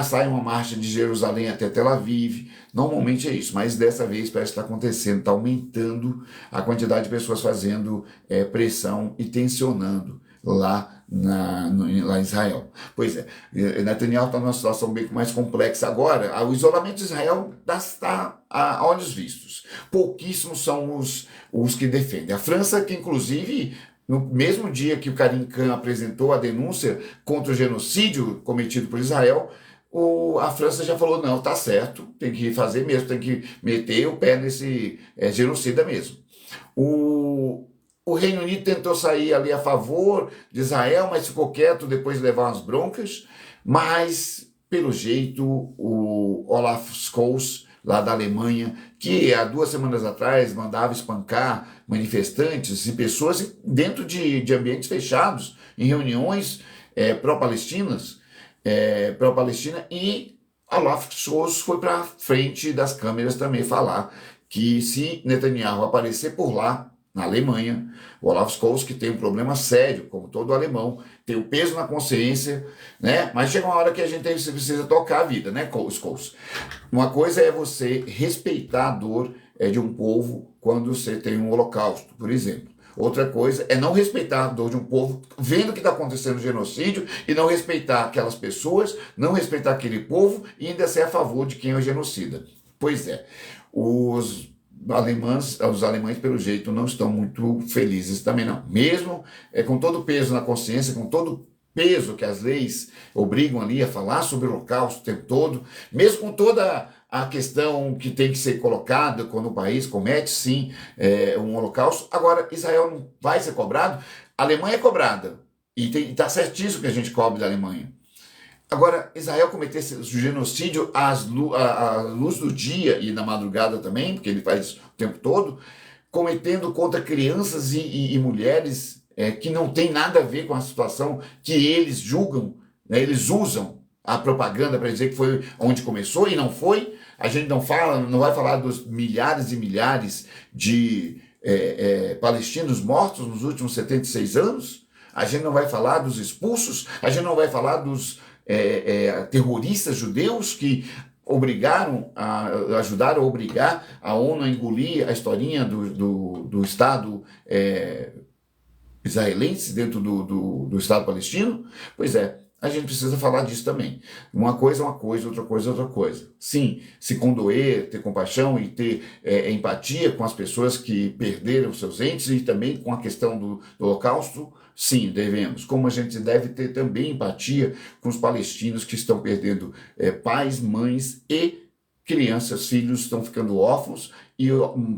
Speaker 1: sai uma marcha de Jerusalém até Tel Aviv. Normalmente é isso, mas dessa vez parece que está acontecendo, está aumentando a quantidade de pessoas fazendo pressão e tensionando lá em Israel. Pois é, Netanyahu está numa situação bem mais complexa agora. O isolamento de Israel está a olhos vistos. Pouquíssimos são os que defendem. A França, que inclusive no mesmo dia que o Karim Khan apresentou a denúncia contra o genocídio cometido por Israel, a França já falou, não, tá certo, tem que fazer mesmo, tem que meter o pé nesse genocida mesmo. O Reino Unido tentou sair ali a favor de Israel, mas ficou quieto depois de levar umas broncas, mas, pelo jeito, o Olaf Scholz, lá da Alemanha, que há 2 semanas atrás mandava espancar manifestantes e pessoas dentro de ambientes fechados, em reuniões pró-palestinas, pró-Palestina, e Olaf Scholz foi para frente das câmeras também falar que se Netanyahu aparecer por lá, na Alemanha, o Olaf Scholz, que tem um problema sério, como todo alemão, tem o peso na consciência, né? Mas chega uma hora que a gente precisa tocar a vida, né, Scholz? Uma coisa é você respeitar a dor de um povo quando você tem um holocausto, por exemplo. Outra coisa é não respeitar a dor de um povo, vendo que está acontecendo genocídio, e não respeitar aquelas pessoas, não respeitar aquele povo, e ainda ser a favor de quem é o genocida. Pois é, os alemães, pelo jeito, não estão muito felizes também, não. Mesmo com todo o peso na consciência, com todo o peso que as leis obrigam ali a falar sobre o holocausto o tempo todo, mesmo com toda a questão que tem que ser colocada quando o país comete, sim, um holocausto. Agora, Israel não vai ser cobrado, a Alemanha é cobrada, e está certíssimo que a gente cobre da Alemanha. Agora, Israel cometesse o genocídio à luz do dia e na madrugada também, porque ele faz o tempo todo, cometendo contra crianças e mulheres que não tem nada a ver com a situação que eles julgam, né? Eles usam a propaganda para dizer que foi onde começou e não foi. A gente não vai falar dos milhares e milhares de palestinos mortos nos últimos 76 anos. A gente não vai falar dos expulsos, a gente não vai falar dos terroristas judeus que ajudaram a obrigar a ONU a engolir a historinha do Estado israelense dentro do Estado palestino. Pois é, a gente precisa falar disso também. Uma coisa é uma coisa, outra coisa é outra coisa. Sim, se condoer, ter compaixão e ter empatia com as pessoas que perderam seus entes e também com a questão do Holocausto, sim, devemos. Como a gente deve ter também empatia com os palestinos que estão perdendo pais, mães e crianças, filhos estão ficando órfãos e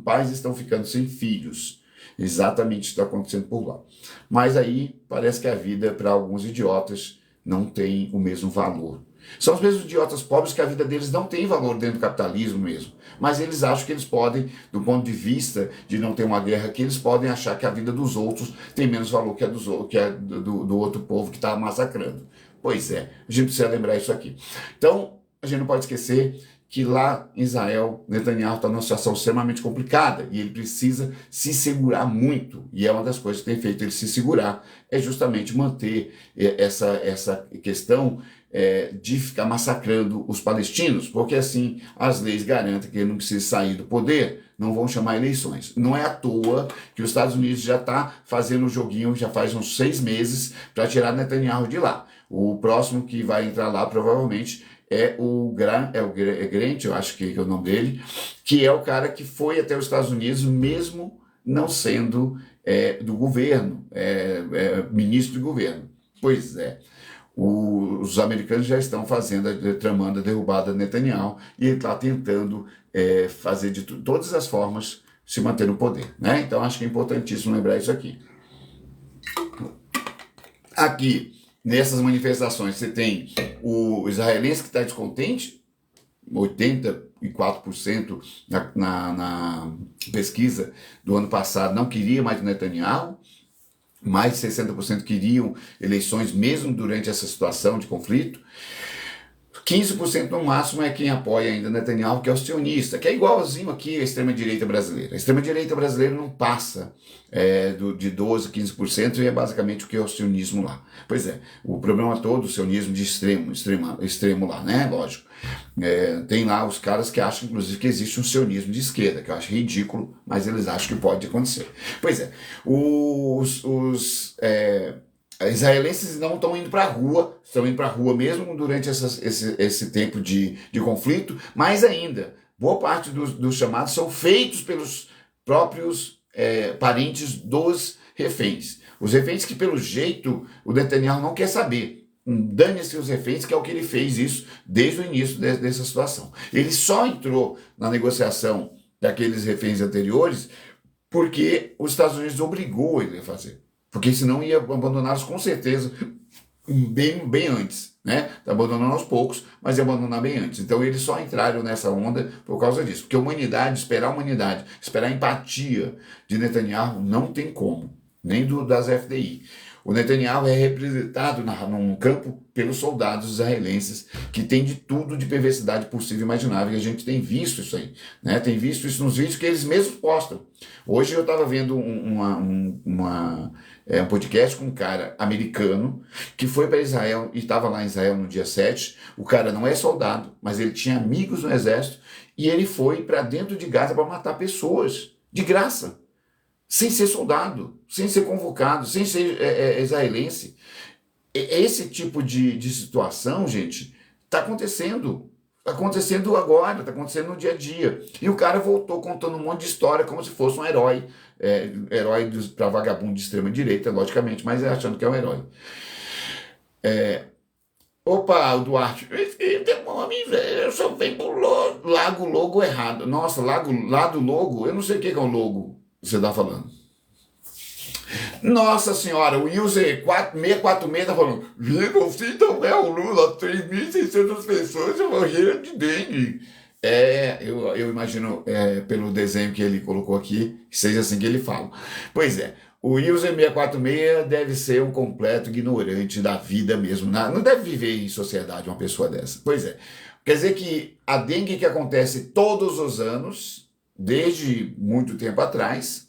Speaker 1: pais estão ficando sem filhos. Exatamente isso está acontecendo por lá. Mas aí parece que a vida, para alguns idiotas, não tem o mesmo valor. São os mesmos idiotas pobres que a vida deles não tem valor dentro do capitalismo mesmo. Mas eles acham que eles podem, do ponto de vista de não ter uma guerra aqui, eles podem achar que a vida dos outros tem menos valor que a do outro povo que está massacrando. Pois é, a gente precisa lembrar isso aqui. Então, a gente não pode esquecer que lá em Israel, Netanyahu está numa situação extremamente complicada e ele precisa se segurar muito. E é uma das coisas que tem feito ele se segurar, é justamente manter essa questão de ficar massacrando os palestinos, porque assim as leis garantem que ele não precisa sair do poder, não vão chamar eleições. Não é à toa que os Estados Unidos já está fazendo o joguinho, já faz uns 6 meses, para tirar Netanyahu de lá. O próximo que vai entrar lá, provavelmente, é o Grant, eu acho que é o nome dele, que é o cara que foi até os Estados Unidos, mesmo não sendo do governo, ministro de governo. Pois é, os americanos já estão tramando a derrubada de Netanyahu, e ele está tentando fazer de todas as formas se manter no poder, né? Então acho que é importantíssimo lembrar isso aqui. Aqui, nessas manifestações você tem o israelense que está descontente, 84% na pesquisa do ano passado não queria mais Netanyahu, mais de 60% queriam eleições mesmo durante essa situação de conflito. 15% no máximo é quem apoia ainda Netanyahu, que é o sionista, que é igualzinho aqui à extrema-direita brasileira. A extrema-direita brasileira não passa de 12%, 15% e é basicamente o que é o sionismo lá. Pois é, o problema todo, o sionismo de extremo lá, né? Lógico. Tem lá os caras que acham, inclusive, que existe um sionismo de esquerda, que eu acho ridículo, mas eles acham que pode acontecer. Pois é, israelenses não estão indo para a rua, estão indo para a rua mesmo durante esse tempo de conflito, mas ainda, boa parte dos chamados são feitos pelos próprios parentes dos reféns. Os reféns que, pelo jeito, o Netanyahu não quer saber. Dane-se os reféns, que é o que ele fez isso desde o início dessa situação. Ele só entrou na negociação daqueles reféns anteriores porque os Estados Unidos obrigou ele a fazer. Porque senão ia abandoná-los com certeza bem antes, né? Tá abandonando aos poucos, mas ia abandonar bem antes. Então eles só entraram nessa onda por causa disso. Porque esperar a humanidade, esperar a empatia de Netanyahu não tem como, nem das FDI. O Netanyahu é representado num campo pelos soldados israelenses, que tem de tudo de perversidade possível e imaginável, e a gente tem visto isso aí, né? Tem visto isso nos vídeos que eles mesmos postam. Hoje eu estava vendo um podcast com um cara americano que foi para Israel e estava lá em Israel no dia 7. O cara não é soldado, mas ele tinha amigos no exército e ele foi para dentro de Gaza para matar pessoas, de graça. Sem ser soldado, sem ser convocado, sem ser israelense. Esse tipo de situação, gente, está acontecendo. Está acontecendo agora, está acontecendo no dia a dia. E o cara voltou contando um monte de história como se fosse um herói. Herói para vagabundo de extrema-direita, logicamente, mas achando que é um herói. Opa, o Duarte, eu só venho pro Lago Logo errado. Nossa, Lado Logo, eu não sei o que é o logo. Você está falando. Nossa senhora, o user 646 está falando, você então é o Lula, 3.600 pessoas morreram de dengue. Eu imagino, pelo desenho que ele colocou aqui, que seja assim que ele fala. Pois é, o user 646 deve ser um completo ignorante da vida mesmo. Não deve viver em sociedade uma pessoa dessa. Pois é, quer dizer que a dengue que acontece todos os anos, desde muito tempo atrás,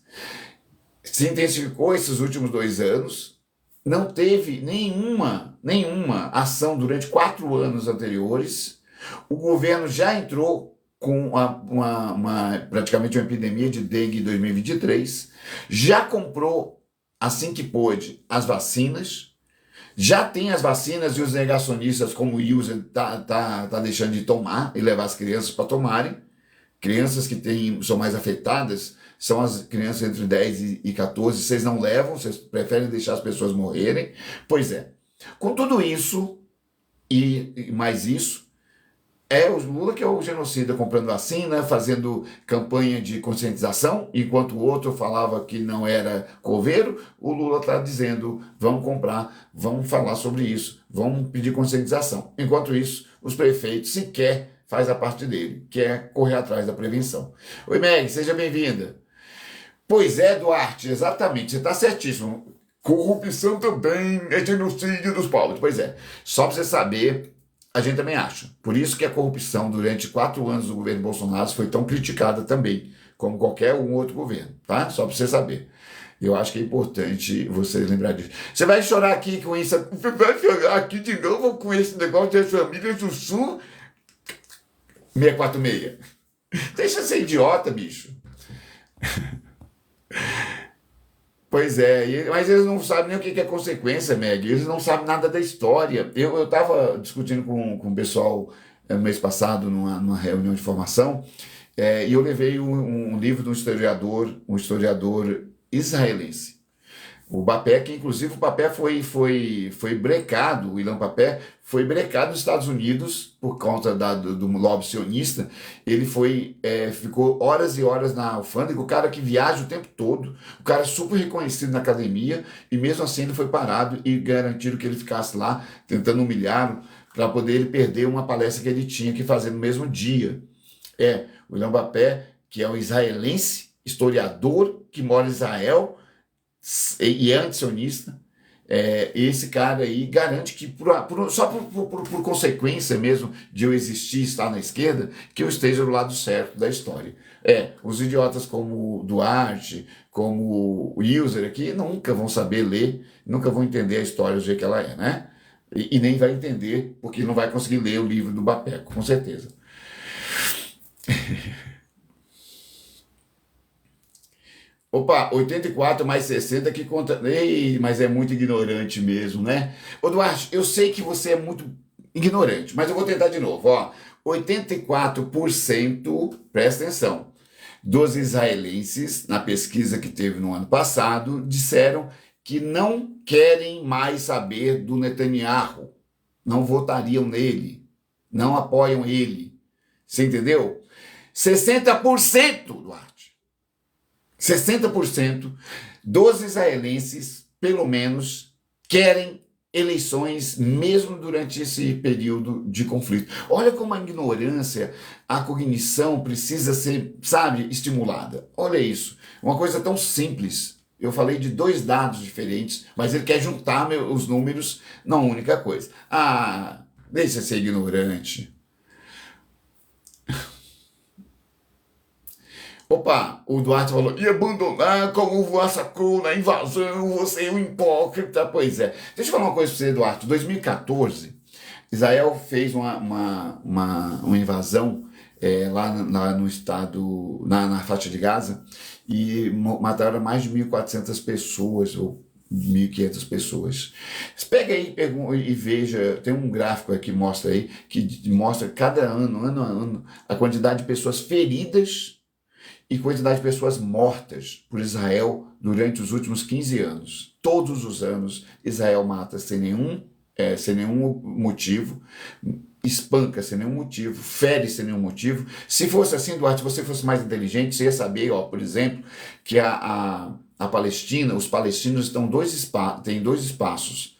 Speaker 1: se intensificou esses últimos 2 anos, não teve nenhuma ação durante 4 anos anteriores. O governo já entrou com praticamente uma epidemia de dengue em 2023, já comprou, assim que pôde, as vacinas, já tem as vacinas e os negacionistas, como o Wilson, tá deixando de tomar e levar as crianças para tomarem. Crianças que são mais afetadas são as crianças entre 10 e 14, vocês não levam, vocês preferem deixar as pessoas morrerem. Pois é, com tudo isso e mais isso, o Lula que é o genocida comprando vacina, fazendo campanha de conscientização, enquanto o outro falava que não era coveiro, o Lula está dizendo, vamos comprar, vamos falar sobre isso, vamos pedir conscientização. Enquanto isso, os prefeitos sequer faz a parte dele, que é correr atrás da prevenção. Oi, Meg, seja bem-vinda. Pois é, Duarte, exatamente, você está certíssimo. Corrupção também é genocídio dos povos. Pois é, só para você saber, a gente também acha. Por isso que a corrupção durante 4 anos do governo Bolsonaro foi tão criticada também, como qualquer outro governo, tá? Só para você saber. Eu acho que é importante você lembrar disso. Você vai chorar aqui com isso, vai chorar aqui de novo com esse negócio das famílias do Sul? 646. Deixa ser idiota, bicho. Pois é, mas eles não sabem nem o que é consequência, Meg. Eles não sabem nada da história. Eu estava discutindo com o pessoal no mês passado, numa reunião de formação, e eu levei um livro de um historiador israelense. O Bapé, que inclusive o Bapé foi brecado, o Ilan Bapé foi brecado nos Estados Unidos por conta do lobby sionista. Ele ficou horas e horas na alfândega, o cara que viaja o tempo todo, o cara super reconhecido na academia, e mesmo assim ele foi parado e garantiram que ele ficasse lá, tentando humilhá-lo, para poder ele perder uma palestra que ele tinha que fazer no mesmo dia. O Ilan Bapé, que é um israelense, historiador, que mora em Israel, e é antisionista, esse cara aí garante que, só por consequência mesmo de eu existir, estar na esquerda, que eu esteja do lado certo da história. Os idiotas como o Duarte, como o User aqui, nunca vão saber ler, nunca vão entender a história do jeito que ela é, né? E nem vai entender, porque não vai conseguir ler o livro do Bapeco, com certeza. Opa, 84 mais 60 que conta. Ei, mas é muito ignorante mesmo, né? Ô Duarte, eu sei que você é muito ignorante, mas eu vou tentar de novo, ó. 84%, presta atenção, dos israelenses, na pesquisa que teve no ano passado, disseram que não querem mais saber do Netanyahu, não votariam nele, não apoiam ele. Você entendeu? 60%, Duarte. 60% dos israelenses, pelo menos, querem eleições mesmo durante esse período de conflito. Olha como a ignorância, a cognição precisa ser, sabe, estimulada. Olha isso, uma coisa tão simples. Eu falei de dois dados diferentes, mas ele quer juntar os números na única coisa. Ah, deixa ser ignorante. Opa, o Duarte falou, e abandonar como massacrou na invasão, você é um hipócrita. Pois é. Deixa eu falar uma coisa para você, Duarte. Em 2014, Israel fez uma invasão lá no estado, na faixa de Gaza, e mataram mais de 1.400 pessoas, ou 1.500 pessoas. Pega aí e veja, tem um gráfico aqui que mostra aí, que mostra cada ano a ano, a quantidade de pessoas feridas e quantidade de pessoas mortas por Israel durante os últimos 15 anos. Todos os anos, Israel mata sem nenhum motivo, espanca sem nenhum motivo, fere sem nenhum motivo. Se fosse assim, Duarte, se você fosse mais inteligente, você ia saber, ó, por exemplo, que a Palestina, os palestinos têm dois espaços.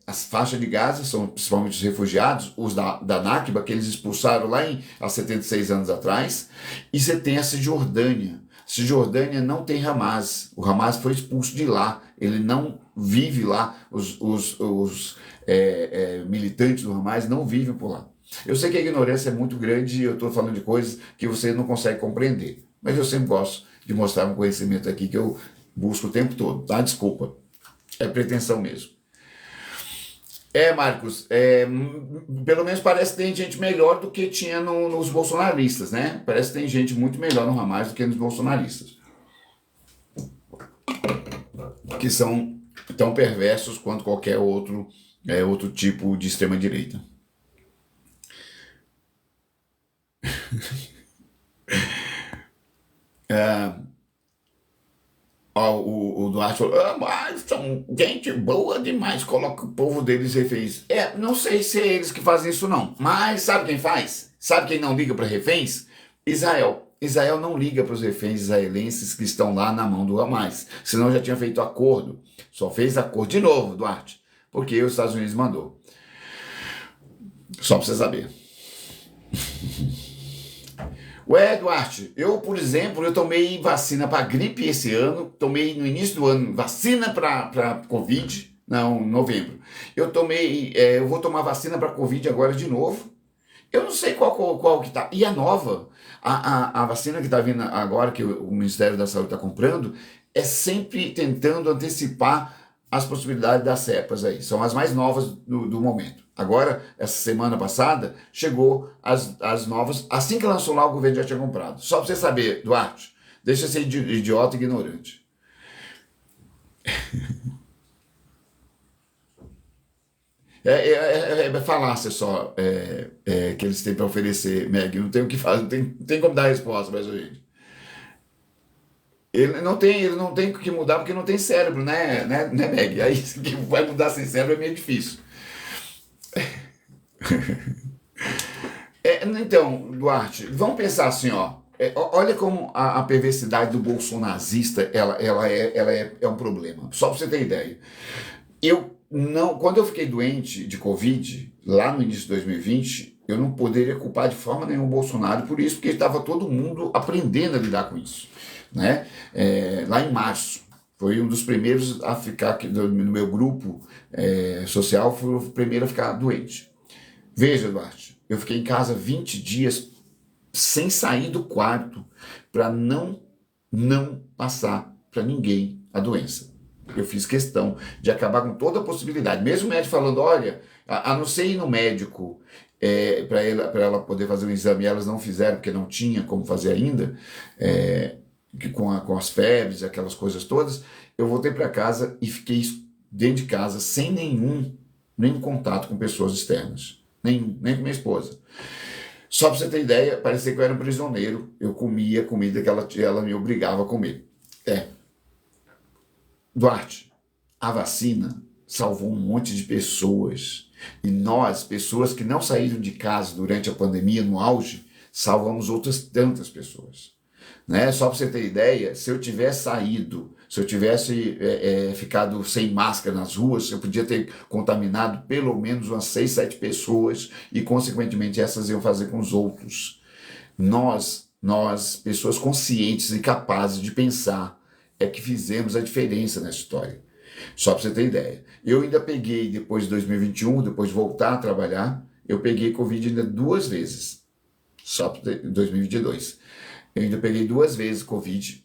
Speaker 1: As faixas de Gaza são principalmente os refugiados, os da Nakba, que eles expulsaram lá há 76 anos atrás, e você tem a Cisjordânia. Cisjordânia não tem Hamas, o Hamas foi expulso de lá, ele não vive lá, os militantes do Hamas não vivem por lá. Eu sei que a ignorância é muito grande e eu estou falando de coisas que você não consegue compreender, mas eu sempre gosto de mostrar um conhecimento aqui que eu busco o tempo todo, tá? Desculpa, é pretensão mesmo. Marcos, pelo menos parece que tem gente melhor do que tinha nos bolsonaristas, né? Parece que tem gente muito melhor no Hamas do que nos bolsonaristas. Que são tão perversos quanto qualquer outro tipo de extrema-direita. O Duarte falou, mas são gente boa demais, coloca o povo deles reféns. Não sei se é eles que fazem isso não, mas sabe quem faz? Sabe quem não liga para reféns? Israel. Israel não liga para os reféns israelenses que estão lá na mão do Hamas, senão já tinha feito acordo. Só fez acordo de novo, Duarte, porque os Estados Unidos mandou. Só para você saber. Duarte, eu, por exemplo, eu tomei vacina para gripe esse ano, tomei no início do ano vacina para Covid, não, novembro. Eu vou tomar vacina para Covid agora de novo. Eu não sei qual que tá. E a nova, a vacina que está vindo agora, que o Ministério da Saúde está comprando, é sempre tentando antecipar as possibilidades das cepas aí. São as mais novas do momento. Agora, essa semana passada, chegou as novas, assim que lançou lá, o governo já tinha comprado. Só para você saber, Duarte, deixa de ser idiota e ignorante. É falácia só que eles têm para oferecer, Meg. Não tem o que fazer, não tem como dar resposta para isso, gente. Ele não tem o que mudar porque não tem cérebro, né, Meg? Aí que vai mudar sem cérebro é meio difícil. Então, Duarte, vamos pensar assim, ó. Olha como a perversidade do bolsonarista ela é um problema. Só para você ter ideia. Eu não, quando eu fiquei doente de Covid, lá no início de 2020, eu não poderia culpar de forma nenhuma o Bolsonaro por isso, porque estava todo mundo aprendendo a lidar com isso, né? Lá em março, foi um dos primeiros a ficar, no meu grupo social, foi o primeiro a ficar doente. Veja, Duarte, eu fiquei em casa 20 dias sem sair do quarto para não passar para ninguém a doença. Eu fiz questão de acabar com toda a possibilidade. Mesmo o médico falando, olha, a não ser ir no médico para ela poder fazer um exame, e elas não fizeram porque não tinha como fazer ainda, com as febres, aquelas coisas todas, eu voltei para casa e fiquei dentro de casa sem nenhum contato com pessoas externas. Nem com minha esposa. Só para você ter ideia, parecia que eu era um prisioneiro. Eu comia comida que ela me obrigava a comer. Duarte, a vacina salvou um monte de pessoas. E nós, pessoas que não saíram de casa durante a pandemia, no auge, salvamos outras tantas pessoas. Né? Só para você ter ideia, se eu tivesse saído, se eu tivesse ficado sem máscara nas ruas, eu podia ter contaminado pelo menos umas 6, 7 pessoas e, consequentemente, essas iam fazer com os outros. Nós, pessoas conscientes e capazes de pensar, que fizemos a diferença nessa história. Só para você ter ideia. Eu ainda peguei, depois de 2021, depois de voltar a trabalhar, eu peguei Covid ainda 2 vezes. Só para 2022. Eu ainda peguei 2 vezes Covid.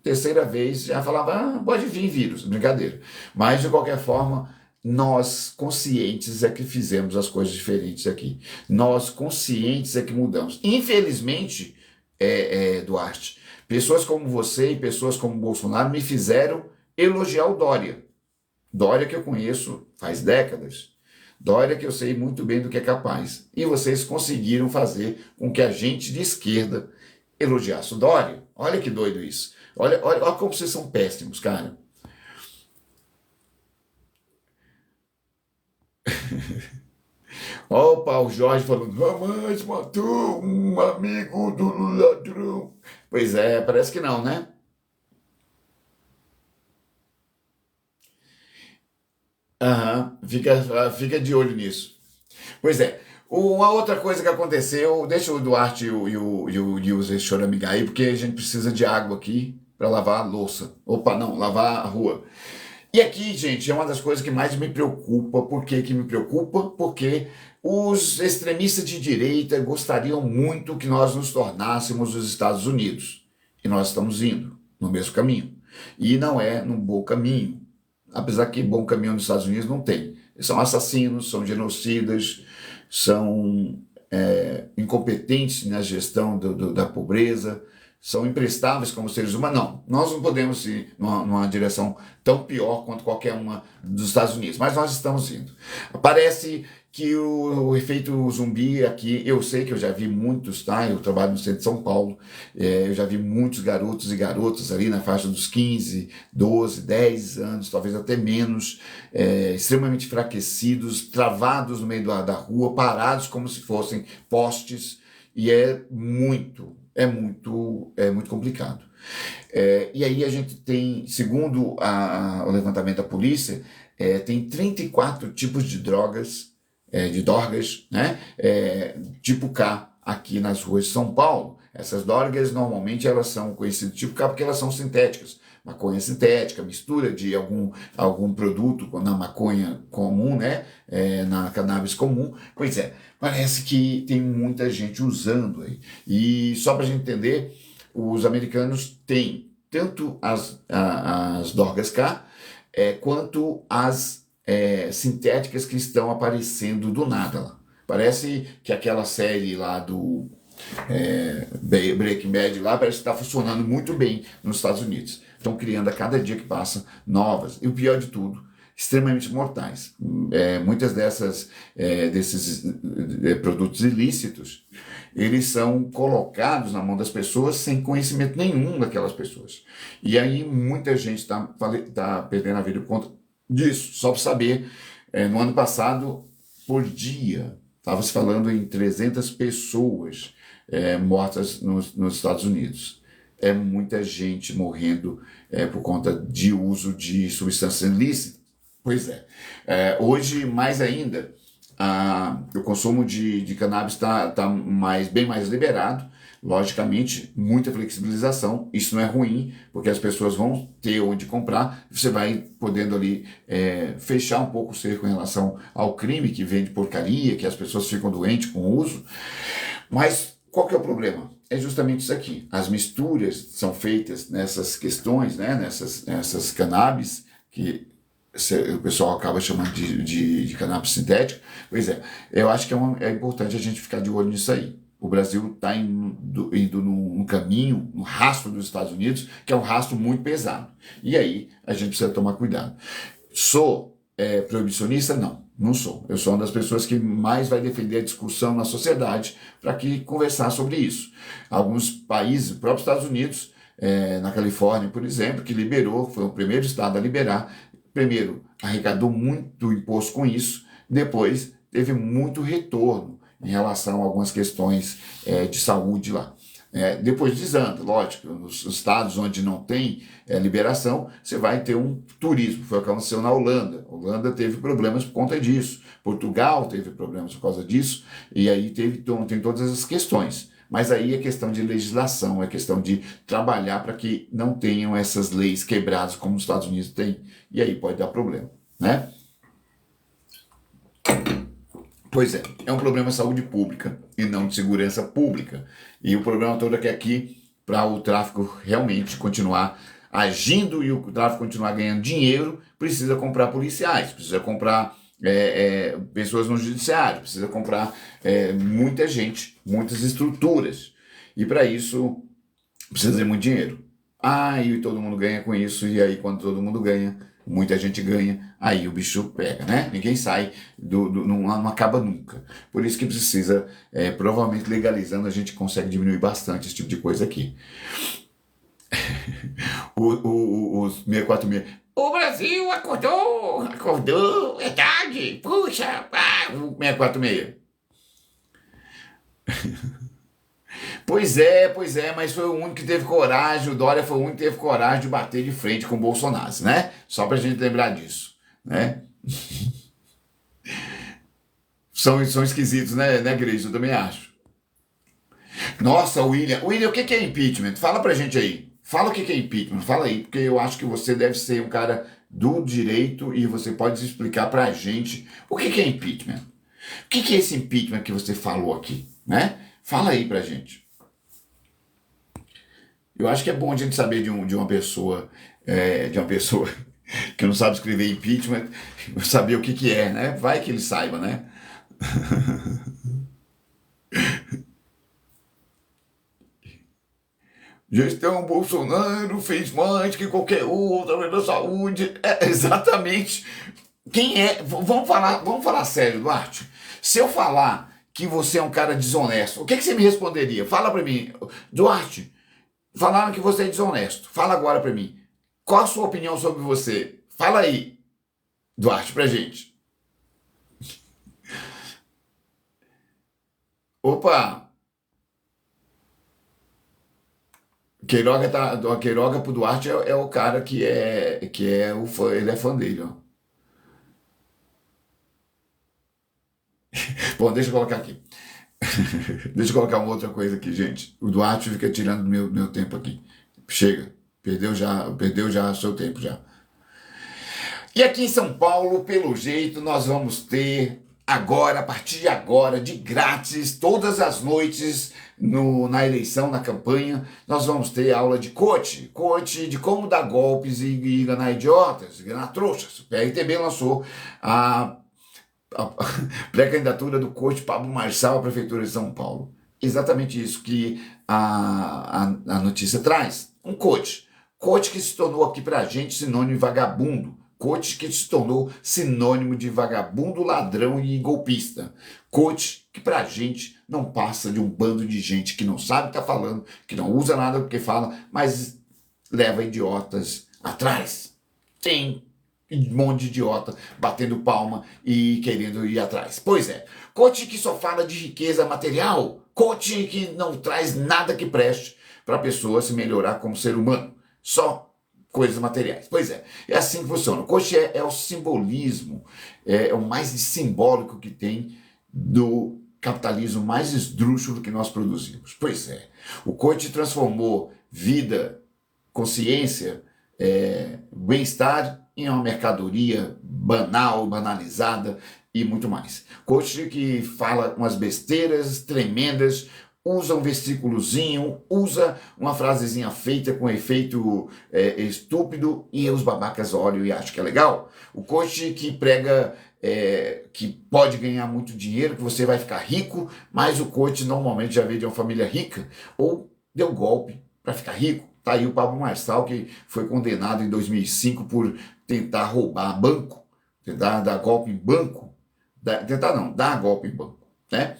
Speaker 1: Terceira vez já falava, pode vir vírus, brincadeira. Mas, de qualquer forma, nós conscientes é que fizemos as coisas diferentes aqui. Nós conscientes é que mudamos. Infelizmente, Duarte, pessoas como você e pessoas como Bolsonaro me fizeram elogiar o Dória. Dória que eu conheço faz décadas. Dória que eu sei muito bem do que é capaz. E vocês conseguiram fazer com que a gente de esquerda elogiasse o Dória. Olha que doido isso. Olha como vocês são péssimos, cara. Opa, o Jorge falando, Ramães matou um amigo do ladrão. Pois é, parece que não, né? Aham, fica de olho nisso. Pois é. Uma outra coisa que aconteceu, deixa o Duarte e o Zé choramingar aí, porque a gente precisa de água aqui para lavar a louça. Opa, não, lavar a rua. E aqui, gente, é uma das coisas que mais me preocupa. Por que me preocupa? Porque os extremistas de direita gostariam muito que nós nos tornássemos os Estados Unidos. E nós estamos indo no mesmo caminho. E não é no bom caminho. Apesar que bom caminho nos Estados Unidos não tem. São assassinos, são genocidas, são incompetentes na gestão da pobreza, são imprestáveis como seres humanos. Não, nós não podemos ir numa direção tão pior quanto qualquer uma dos Estados Unidos, mas nós estamos indo. Parece que o efeito zumbi aqui, eu sei que eu já vi muitos, tá? Eu trabalho no centro de São Paulo, eu já vi muitos garotos e garotas ali na faixa dos 15, 12, 10 anos, talvez até menos, extremamente enfraquecidos, travados no meio da rua, parados como se fossem postes, e é muito complicado. E aí a gente tem, segundo o levantamento da polícia, tem 34 tipos de drogas, de dorgas, né? Tipo K, aqui nas ruas de São Paulo. Essas dorgas, normalmente, elas são conhecidas tipo K porque elas são sintéticas. Maconha sintética, mistura de algum produto na maconha comum, né? Na cannabis comum. Pois é, parece que tem muita gente usando aí. E só para a gente entender, os americanos têm tanto as dorgas K, quanto as sintéticas que estão aparecendo do nada lá. Parece que aquela série lá do Breaking Bad lá parece que está funcionando muito bem nos Estados Unidos. Estão criando a cada dia que passa novas. E o pior de tudo, extremamente mortais. Muitas desses produtos ilícitos, eles são colocados na mão das pessoas sem conhecimento nenhum daquelas pessoas. E aí muita gente está perdendo a vida por conta disso. Só para saber, no ano passado, por dia, estava se falando em 300 pessoas mortas nos Estados Unidos. É muita gente morrendo por conta de uso de substâncias ilícitas. Pois é. Hoje, mais ainda, o consumo de cannabis está bem mais liberado. Logicamente, muita flexibilização. Isso não é ruim, porque as pessoas vão ter onde comprar. Você vai podendo ali fechar um pouco o cerco em relação ao crime que vende porcaria, que as pessoas ficam doentes com o uso. Mas qual que é o problema? É justamente isso aqui. As misturas são feitas nessas questões, né? nessas cannabis, que o pessoal acaba chamando de cannabis sintético. Pois é, eu acho que é importante a gente ficar de olho nisso aí. O Brasil está indo num caminho, no rastro dos Estados Unidos, que é um rastro muito pesado. E aí a gente precisa tomar cuidado. Sou proibicionista? Não sou. Eu sou uma das pessoas que mais vai defender a discussão na sociedade para que conversar sobre isso. Alguns países, o próprio Estados Unidos, na Califórnia, por exemplo, que liberou, foi o primeiro estado a liberar. Primeiro, arrecadou muito imposto com isso, depois teve muito retorno em relação a algumas questões de saúde lá. Depois desanda, lógico, nos estados onde não tem liberação, você vai ter um turismo. Foi o que aconteceu na Holanda. A Holanda teve problemas por conta disso. Portugal teve problemas por causa disso, e aí tem todas essas questões. Mas aí é questão de legislação, é questão de trabalhar para que não tenham essas leis quebradas como os Estados Unidos têm. E aí pode dar problema, né? Pois é um problema de saúde pública e não de segurança pública. E o problema todo é que aqui, para o tráfico realmente continuar agindo e o tráfico continuar ganhando dinheiro, precisa comprar policiais, precisa comprar pessoas no judiciário, precisa comprar muita gente, muitas estruturas. E para isso precisa de muito dinheiro. E todo mundo ganha com isso, e aí quando todo mundo ganha, muita gente ganha, aí o bicho pega, né? Ninguém sai, não acaba nunca. Por isso que precisa, provavelmente legalizando, a gente consegue diminuir bastante esse tipo de coisa aqui. Os 646. O Brasil acordou, é tarde, puxa, o 646. Pois é, mas foi o único que teve coragem, o Dória foi o único que teve coragem de bater de frente com o Bolsonaro, né? Só pra gente lembrar disso, né? São esquisitos, né, Grace? Eu também acho. Nossa, William, o que é impeachment? Fala pra gente aí. Fala o que é impeachment, fala aí, porque eu acho que você deve ser um cara do direito e você pode explicar pra gente o que é impeachment. O que é esse impeachment que você falou aqui, né? Fala aí pra gente. Eu acho que é bom a gente saber de uma pessoa que não sabe escrever impeachment, saber o que é, né? Vai que ele saiba, né? Gestão Bolsonaro fez mais que qualquer outra da saúde. Exatamente. Quem é? Vamos falar sério, Duarte. Se eu falar que você é um cara desonesto, o que você me responderia? Fala pra mim, Duarte. Falaram que você é desonesto. Fala agora pra mim. Qual a sua opinião sobre você? Fala aí, Duarte, pra gente. Opa! Queiroga pro Duarte é o cara que é o fã, ele é fã dele, ó. Bom, deixa eu colocar aqui. Deixa eu colocar uma outra coisa aqui, gente. O Duarte fica tirando meu tempo aqui. Chega. Perdeu já seu tempo já. E aqui em São Paulo, pelo jeito, nós vamos ter agora, a partir de agora, de grátis, todas as noites na eleição, na campanha, nós vamos ter aula de coach de como dar golpes e enganar idiotas, enganar trouxas. O PRTB lançou a pré-candidatura do coach Pablo Marçal à Prefeitura de São Paulo. Exatamente isso que a notícia traz. Um coach que se tornou aqui pra gente sinônimo de vagabundo. Coach que se tornou sinônimo de vagabundo, ladrão e golpista. Coach que pra gente não passa de um bando de gente que não sabe o que tá falando, que não usa nada do que fala, mas leva idiotas atrás. Tem um monte de idiota batendo palma e querendo ir atrás. Pois é, coach que só fala de riqueza material, coach que não traz nada que preste para a pessoa se melhorar como ser humano, só coisas materiais. Pois é assim que funciona. O coach é o simbolismo, é o mais simbólico que tem do capitalismo mais esdrúxulo que nós produzimos. Pois é, o coach transformou vida, consciência, bem-estar em uma mercadoria banal, banalizada e muito mais. Coach que fala umas besteiras tremendas, usa um versículozinho, usa uma frasezinha feita com efeito estúpido e os babacas olham e acham que é legal. O coach que prega que pode ganhar muito dinheiro, que você vai ficar rico, mas o coach normalmente já veio de uma família rica ou deu golpe para ficar rico. Tá aí o Pablo Marçal, que foi condenado em 2005 por tentar roubar banco, tentar dar golpe em banco, dar golpe em banco, né?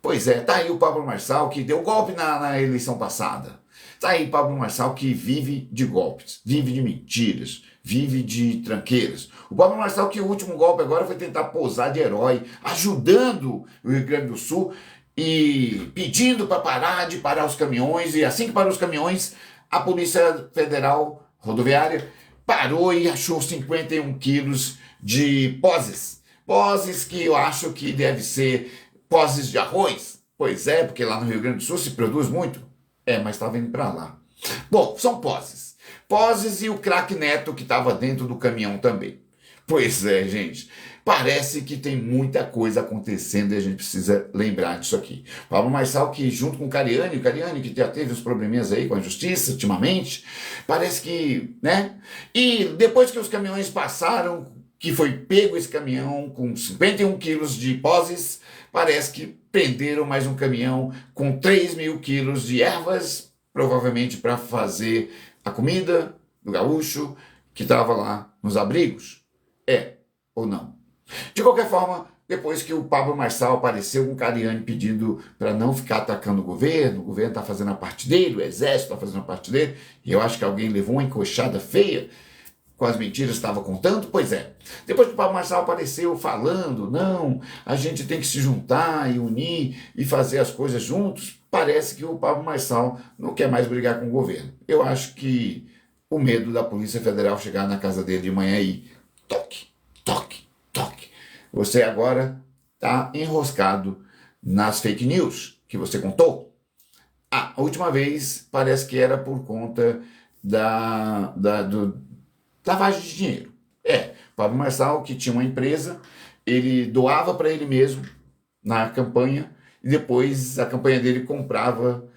Speaker 1: Pois é, tá aí o Pablo Marçal que deu golpe na eleição passada. Tá aí o Pablo Marçal que vive de golpes, vive de mentiras, vive de tranqueiras. O Pablo Marçal que o último golpe agora foi tentar posar de herói, ajudando o Rio Grande do Sul e pedindo para parar os caminhões, e assim que parou os caminhões, a Polícia Federal Rodoviária parou e achou 51 quilos de poses. Poses que eu acho que deve ser poses de arroz. Pois é, porque lá no Rio Grande do Sul se produz muito. Mas estava indo para lá. Bom, são poses. Poses e o craque Neto que estava dentro do caminhão também. Pois é, gente. Parece que tem muita coisa acontecendo e a gente precisa lembrar disso aqui. Pablo Marçal que junto com o Cariani que já teve uns probleminhas aí com a justiça ultimamente, parece que, né? E depois que os caminhões passaram, que foi pego esse caminhão com 51 quilos de poses, parece que prenderam mais um caminhão com 3.000 quilos de ervas, provavelmente para fazer a comida do gaúcho que estava lá nos abrigos. Ou não? De qualquer forma, depois que o Pablo Marçal apareceu com o Cariani pedindo para não ficar atacando o governo está fazendo a parte dele, o exército está fazendo a parte dele, e eu acho que alguém levou uma encoxada feia com as mentiras que estava contando. Pois é, depois que o Pablo Marçal apareceu falando, não, a gente tem que se juntar e unir e fazer as coisas juntos, parece que o Pablo Marçal não quer mais brigar com o governo. Eu acho que o medo da Polícia Federal chegar na casa dele de manhã e toque, toque, toque. Você agora está enroscado nas fake news que você contou. A última vez parece que era por conta da lavagem de dinheiro. Pablo Marçal, que tinha uma empresa, ele doava para ele mesmo na campanha e depois a campanha dele comprava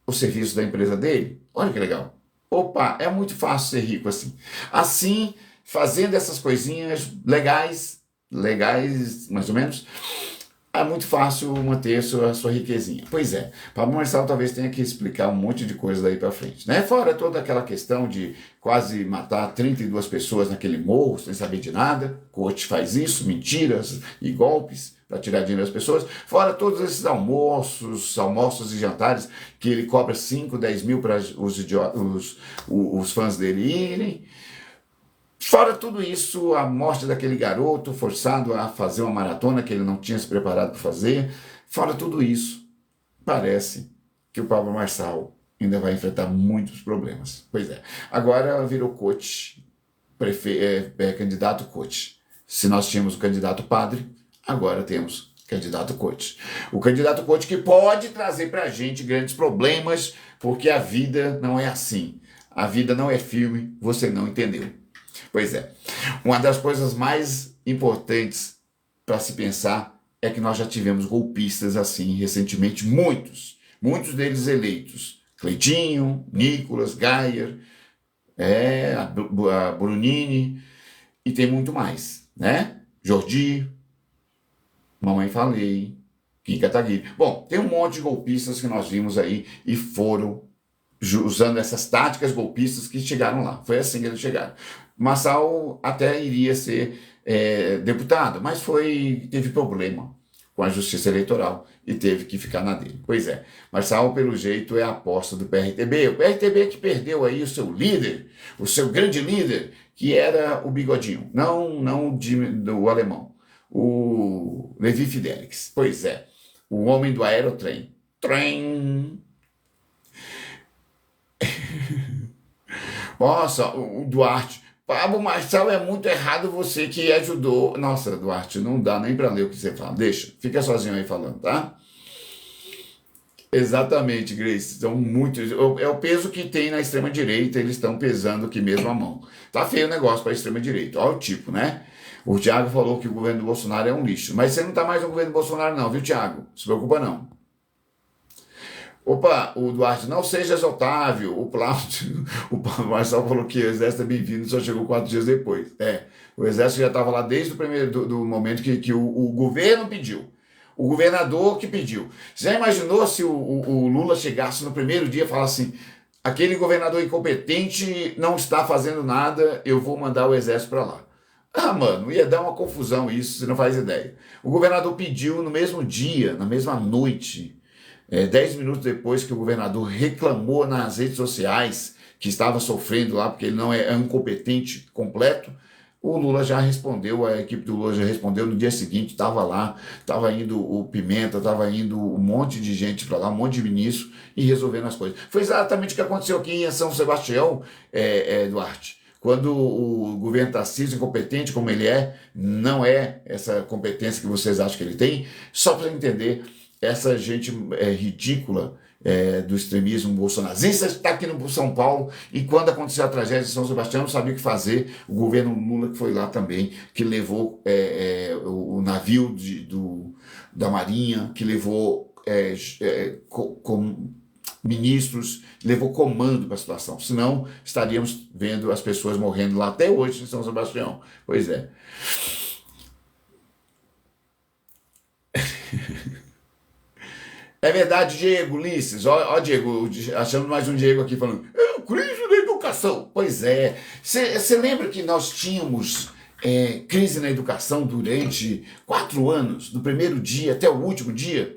Speaker 1: o serviço da empresa dele. Olha que legal. Opa, é muito fácil ser rico assim. Assim, fazendo essas coisinhas legais mais ou menos, é muito fácil manter a sua riquezinha. Pois é, Pablo Marçal talvez tenha que explicar um monte de coisa daí para frente, né? Fora toda aquela questão de quase matar 32 pessoas naquele morro sem saber de nada, coach faz isso, mentiras e golpes para tirar dinheiro das pessoas, fora todos esses almoços e jantares que ele cobra 5, 10 mil para os fãs dele irem. Fora tudo isso, a morte daquele garoto forçado a fazer uma maratona que ele não tinha se preparado para fazer, fora tudo isso, parece que o Pablo Marçal ainda vai enfrentar muitos problemas. Pois é, agora virou coach, candidato coach. Se nós tínhamos o candidato padre, agora temos candidato coach. O candidato coach que pode trazer para a gente grandes problemas, porque a vida não é assim. A vida não é filme, você não entendeu. Pois é, uma das coisas mais importantes para se pensar é que nós já tivemos golpistas assim recentemente, muitos deles eleitos. Cleitinho, Nicolas, Geyer, a Brunini, e tem muito mais, né? Jordi, Mamãe Falei, Kim Kataguiri. Bom, tem um monte de golpistas que nós vimos aí e foram usando essas táticas golpistas que chegaram lá. Foi assim que eles chegaram. Marçal até iria ser deputado, mas teve problema com a Justiça Eleitoral e teve que ficar na dele. Pois é, Marçal, pelo jeito, é a aposta do PRTB. O PRTB que perdeu aí o seu líder, o seu grande líder, que era o Bigodinho, não do alemão, o Levi Fidelix. Pois é, o homem do aerotrem. Trem. Nossa, o Duarte. Pablo Marçal, é muito errado você que ajudou. Nossa, Duarte, não dá nem para ler o que você fala. Deixa, fica sozinho aí falando, tá? Exatamente, Grace. São muitos. É o peso que tem na extrema-direita, eles estão pesando aqui mesmo a mão. Tá feio o negócio para a extrema-direita. Olha o tipo, né? O Thiago falou que o governo do Bolsonaro é um lixo. Mas você não tá mais no governo do Bolsonaro, não, viu, Thiago? Se preocupa, não. Opa, o Duarte, não sejas Otávio, o Cláudio, o Marçal falou que o exército é bem-vindo, só chegou 4 dias depois. O exército já estava lá desde o primeiro do momento que o governo pediu. O governador que pediu. Você já imaginou se o Lula chegasse no primeiro dia e falasse assim, aquele governador incompetente não está fazendo nada, eu vou mandar o exército para lá. Ah, mano, ia dar uma confusão isso, você não faz ideia. O governador pediu no mesmo dia, na mesma noite, 10 minutos depois que o governador reclamou nas redes sociais que estava sofrendo lá, porque ele não é incompetente completo, o Lula já respondeu, a equipe do Lula já respondeu no dia seguinte, estava lá, estava indo o Pimenta, estava indo um monte de gente para lá, um monte de ministro, e resolvendo as coisas. Foi exatamente o que aconteceu aqui em São Sebastião, Duarte. Quando o governo Tarcísio, incompetente como ele é, não é essa competência que vocês acham que ele tem, só para entender, essa gente ridícula do extremismo bolsonarista está aqui no São Paulo, e quando aconteceu a tragédia de São Sebastião, não sabia o que fazer. O governo Lula que foi lá também, que levou o navio da Marinha, que levou ministros, levou comando para a situação. Senão, estaríamos vendo as pessoas morrendo lá até hoje em São Sebastião. Pois é. É verdade, Diego, Ulisses. Ó, Diego, achamos mais um Diego aqui falando, crise na educação. Pois é. Você lembra que nós tínhamos crise na educação durante 4 anos, do primeiro dia até o último dia?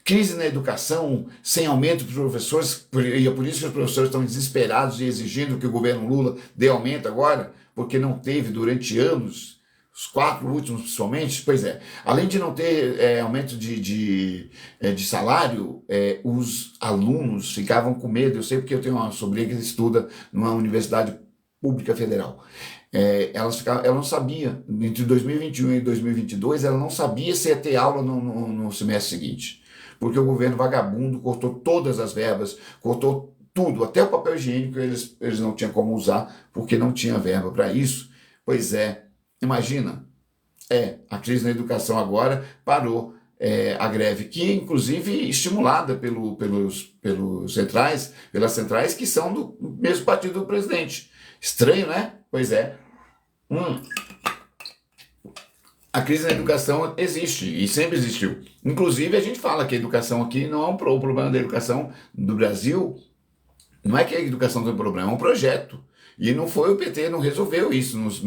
Speaker 1: Crise na educação, sem aumento para os professores, e é por isso que os professores estão desesperados e exigindo que o governo Lula dê aumento agora, porque não teve durante anos, os 4 últimos principalmente. Pois é, além de não ter aumento de salário, os alunos ficavam com medo. Eu sei porque eu tenho uma sobrinha que estuda numa universidade pública federal. Ela não sabia, entre 2021 e 2022, ela não sabia se ia ter aula no semestre seguinte, porque o governo vagabundo cortou todas as verbas, cortou tudo, até o papel higiênico eles não tinham como usar, porque não tinha verba para isso. Pois é, imagina, a crise na educação agora parou. A greve, que inclusive estimulada pelas centrais que são do mesmo partido do presidente. Estranho, né? Pois é. A crise na educação existe e sempre existiu. Inclusive, a gente fala que a educação aqui não é o problema da educação do Brasil. Não é que a educação tem um problema, é um projeto. E não foi o PT, não resolveu isso nos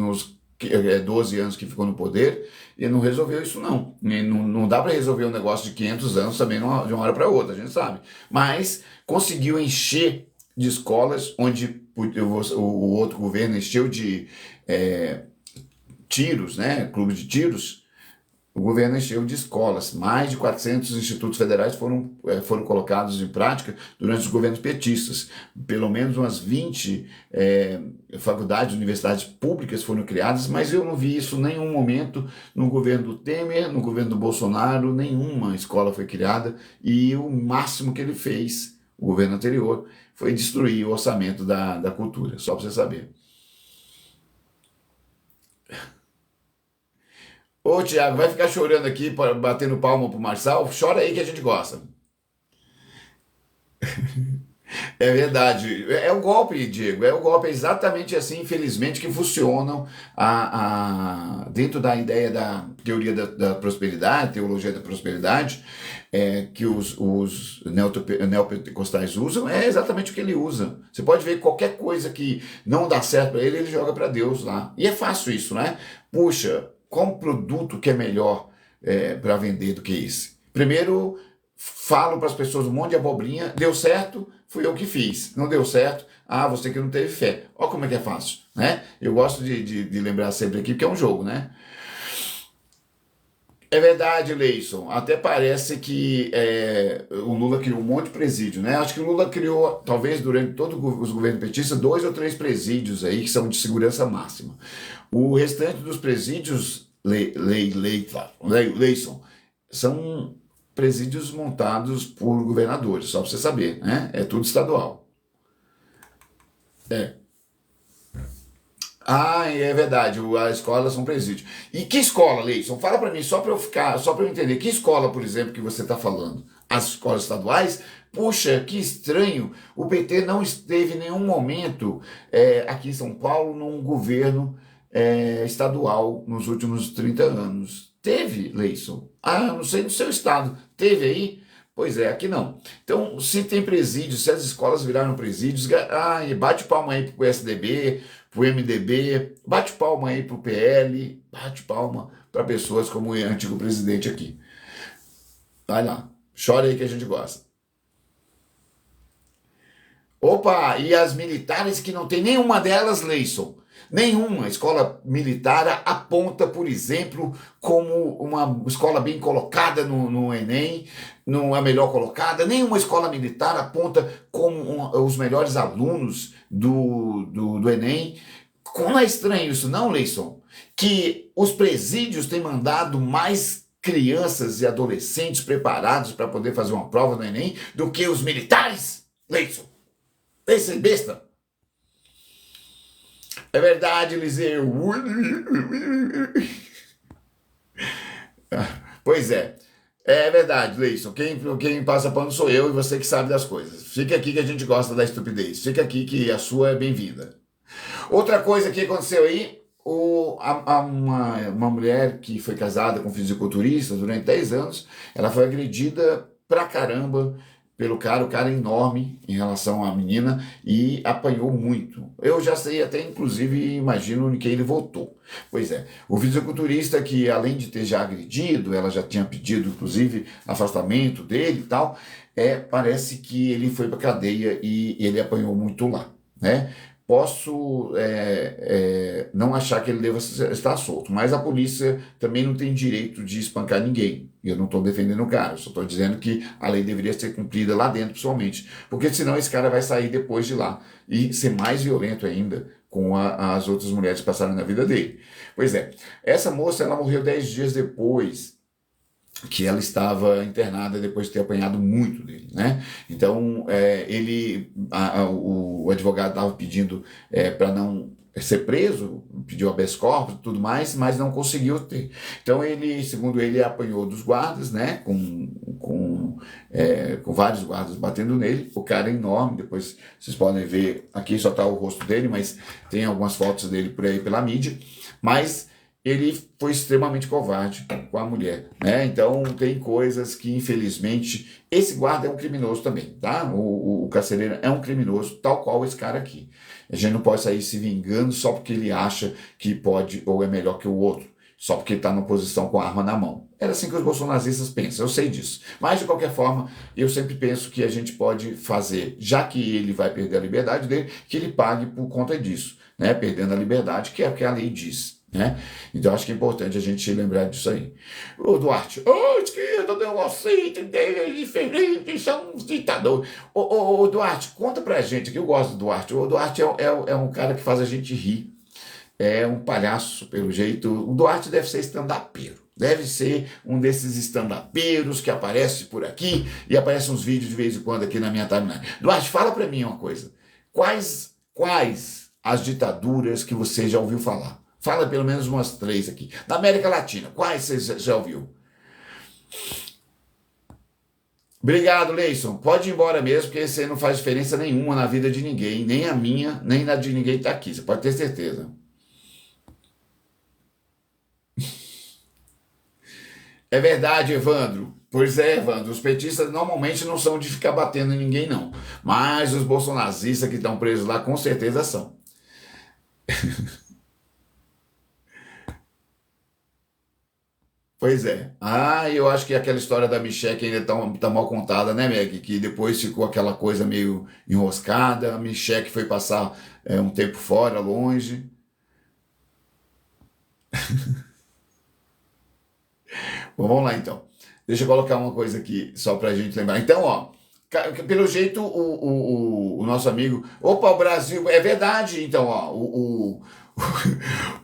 Speaker 1: 12 anos que ficou no poder, e não resolveu isso não. Não dá para resolver um negócio de 500 anos também de uma hora para outra, a gente sabe. Mas conseguiu encher de escolas, onde o outro governo encheu de tiros, né, clube de tiros. O governo encheu de escolas. Mais de 400 institutos federais foram colocados em prática durante os governos petistas. Pelo menos umas 20 faculdades, universidades públicas foram criadas, mas eu não vi isso em nenhum momento no governo do Temer, no governo do Bolsonaro. Nenhuma escola foi criada, e o máximo que ele fez, o governo anterior, foi destruir o orçamento da cultura, só para você saber. Ô, Tiago, vai ficar chorando aqui, batendo palma pro Marçal? Chora aí que a gente gosta. É verdade. É o golpe, Diego. É o golpe, é exatamente assim, infelizmente, que funcionam dentro da ideia da teoria da prosperidade, teologia da prosperidade, que os neopentecostais usam, é exatamente o que ele usa. Você pode ver qualquer coisa que não dá certo para ele, ele joga para Deus lá. E é fácil isso, né? Puxa, qual produto que é melhor para vender do que esse? Primeiro, falo para as pessoas um monte de abobrinha, deu certo, fui eu que fiz. Não deu certo, você que não teve fé. Olha como é que é fácil, né? Eu gosto de lembrar sempre aqui, porque é um jogo, né? É verdade, Leison. Até parece que o Lula criou um monte de presídio, né? Acho que o Lula criou, talvez durante todos os governos petistas, 2 ou 3 presídios aí que são de segurança máxima. O restante dos presídios, Leison, são presídios montados por governadores, só para você saber, né? É tudo estadual. É. É verdade, a escola são presídio. E que escola, Leison? Fala para mim, só para eu entender. Que escola, por exemplo, que você está falando? As escolas estaduais? Puxa, que estranho. O PT não esteve em nenhum momento aqui em São Paulo num governo estadual nos últimos 30 anos. Teve, Leison? Não sei no seu estado. Teve aí? Pois é, aqui não. Então, se tem presídio, se as escolas viraram presídios, bate palma aí pro PSDB, pro MDB, bate palma aí pro PL, bate palma para pessoas como o antigo presidente aqui. Vai lá, chora aí que a gente gosta. Opa, e as militares que não tem nenhuma delas, Leison? Nenhuma escola militar aponta, por exemplo, como uma escola bem colocada no Enem, não é a melhor colocada. Nenhuma escola militar aponta como os melhores alunos do Enem. Como é estranho isso, não, Leison? Que os presídios têm mandado mais crianças e adolescentes preparados para poder fazer uma prova no Enem do que os militares, Leison. Esse besta. É verdade, Eliseu. Pois é. É verdade, Leison. Quem passa pano sou eu e você que sabe das coisas. Fica aqui que a gente gosta da estupidez. Fica aqui que a sua é bem-vinda. Outra coisa que aconteceu aí, uma mulher que foi casada com um fisiculturista durante 10 anos, ela foi agredida pra caramba pelo cara, o cara é enorme em relação à menina e apanhou muito. Eu já sei até, inclusive, imagino em quem ele votou. Pois é, o fisiculturista que, além de ter já agredido, ela já tinha pedido, inclusive, afastamento dele e tal, parece que ele foi para cadeia e ele apanhou muito lá, né? Posso não achar que ele deva estar solto, mas a polícia também não tem direito de espancar ninguém. Eu não estou defendendo o cara, eu só estou dizendo que a lei deveria ser cumprida lá dentro, pessoalmente. Porque senão esse cara vai sair depois de lá e ser mais violento ainda com as outras mulheres que passaram na vida dele. Pois é, essa moça ela morreu 10 dias depois que ela estava internada depois de ter apanhado muito dele, né? Então, o advogado estava pedindo para não ser preso, pediu habeas corpus e tudo mais, mas não conseguiu ter. Então, ele, segundo ele, apanhou dos guardas, né? Com vários guardas batendo nele. O cara é enorme, depois vocês podem ver, aqui só está o rosto dele, mas tem algumas fotos dele por aí pela mídia. Mas ele foi extremamente covarde com a mulher, né? Então tem coisas que, infelizmente, esse guarda é um criminoso também, tá? O carcereiro é um criminoso, tal qual esse cara aqui. A gente não pode sair se vingando só porque ele acha que pode ou é melhor que o outro, só porque está numa posição com a arma na mão. Era assim que os bolsonaristas pensam, eu sei disso. Mas, de qualquer forma, eu sempre penso que a gente pode fazer, já que ele vai perder a liberdade dele, que ele pague por conta disso, né? Perdendo a liberdade, que é o que a lei diz. Né? Então acho que é importante a gente lembrar disso aí. Ô Duarte, esquerda, neocente, é diferente, são uns ditadores. Ô Duarte, conta pra gente, que eu gosto do Duarte. O Duarte é um cara que faz a gente rir. É um palhaço, pelo jeito. O Duarte deve ser stand-upeiro. Deve ser um desses stand-upeiros que aparece por aqui e aparece uns vídeos de vez em quando aqui na minha timeline. Duarte, fala pra mim uma coisa. Quais as ditaduras que você já ouviu falar? Fala pelo menos umas 3 aqui. Na América Latina, quais você já ouviu? Obrigado, Leison. Pode ir embora mesmo, porque você não faz diferença nenhuma na vida de ninguém, nem a minha, nem na de ninguém que está aqui. Você pode ter certeza. É verdade, Evandro. Pois é, Evandro. Os petistas normalmente não são de ficar batendo em ninguém, não. Mas os bolsonaristas que estão presos lá, com certeza são. Pois é. Ah, eu acho que aquela história da Michelle ainda tá mal contada, né, Meg? Que depois ficou aquela coisa meio enroscada. A Michelle foi passar um tempo fora, longe. Bom, vamos lá então. Deixa eu colocar uma coisa aqui, só pra gente lembrar. Então, ó, pelo jeito, o nosso amigo. Opa, o Brasil. É verdade, então, ó.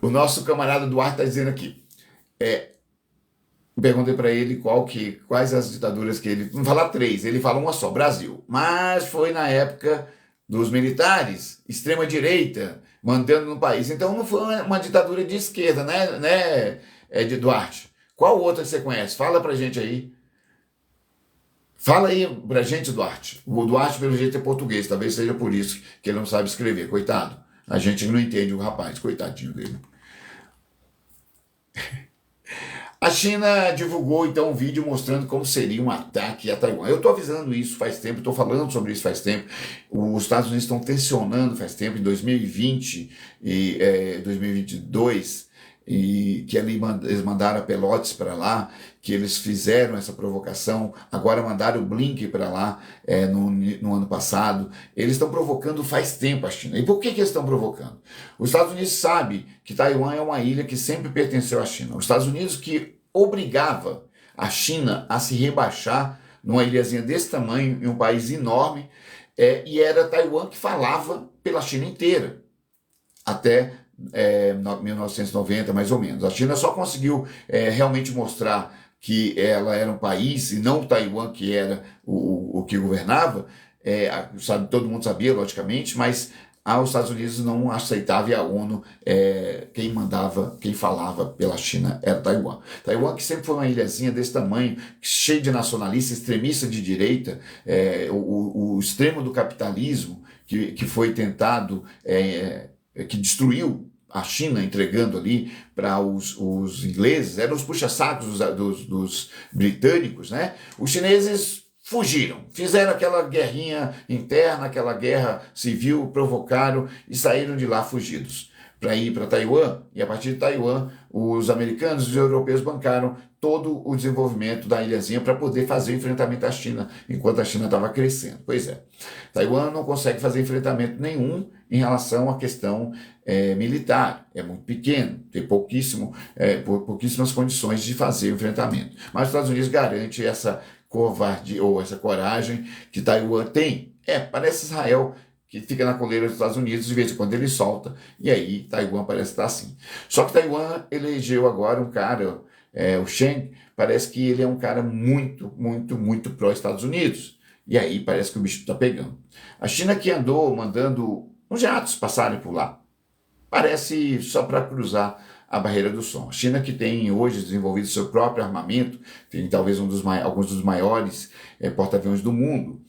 Speaker 1: O nosso camarada Duarte está dizendo aqui. Perguntei para ele quais as ditaduras que ele. Não fala três, ele fala uma só, Brasil. Mas foi na época dos militares, extrema-direita, mandando no país. Então não foi uma ditadura de esquerda, né, de Duarte? Qual outra que você conhece? Fala pra gente aí. Fala aí pra gente, Duarte. O Duarte, pelo jeito, é português. Talvez seja por isso que ele não sabe escrever. Coitado. A gente não entende o rapaz, coitadinho dele. A China divulgou então um vídeo mostrando como seria um ataque a Taiwan. Eu estou avisando isso faz tempo, estou falando sobre isso faz tempo. Os Estados Unidos estão tensionando faz tempo, em 2020 e 2022, e que eles mandaram a Pelotes para lá, que eles fizeram essa provocação, agora mandaram o Blink para lá no ano passado. Eles estão provocando faz tempo a China. E por que eles estão provocando? Os Estados Unidos sabem que Taiwan é uma ilha que sempre pertenceu à China. Os Estados Unidos que obrigava a China a se rebaixar numa ilhazinha desse tamanho, em um país enorme, e era Taiwan que falava pela China inteira, até 1990, mais ou menos. A China só conseguiu realmente mostrar que ela era um país, e não Taiwan que era o que governava, sabe, todo mundo sabia, logicamente, mas os Estados Unidos não aceitava, e a ONU, quem mandava, quem falava pela China era Taiwan. Taiwan, que sempre foi uma ilhazinha desse tamanho, cheia de nacionalistas, extremista de direita, o extremo do capitalismo que foi tentado, que destruiu a China, entregando ali para os ingleses, eram os puxa-sacos dos britânicos, né? Os chineses fugiram, fizeram aquela guerrinha interna, aquela guerra civil, provocaram e saíram de lá fugidos para ir para Taiwan, e a partir de Taiwan os americanos e os europeus bancaram todo o desenvolvimento da ilhazinha para poder fazer o enfrentamento à China, enquanto a China estava crescendo. Pois é, Taiwan não consegue fazer enfrentamento nenhum em relação à questão militar, é muito pequeno, tem pouquíssimas condições de fazer o enfrentamento. Mas os Estados Unidos garante essa covarde ou essa coragem que Taiwan tem. Parece Israel, que fica na coleira dos Estados Unidos, de vez em quando ele solta, e aí Taiwan parece estar assim. Só que Taiwan elegeu agora um cara, o Chen, parece que ele é um cara muito, muito, muito pró-Estados Unidos. E aí parece que o bicho está pegando. A China que andou mandando os jatos passarem por lá, parece só para cruzar a barreira do som. A China, que tem hoje desenvolvido seu próprio armamento, tem talvez alguns dos maiores porta-aviões do mundo,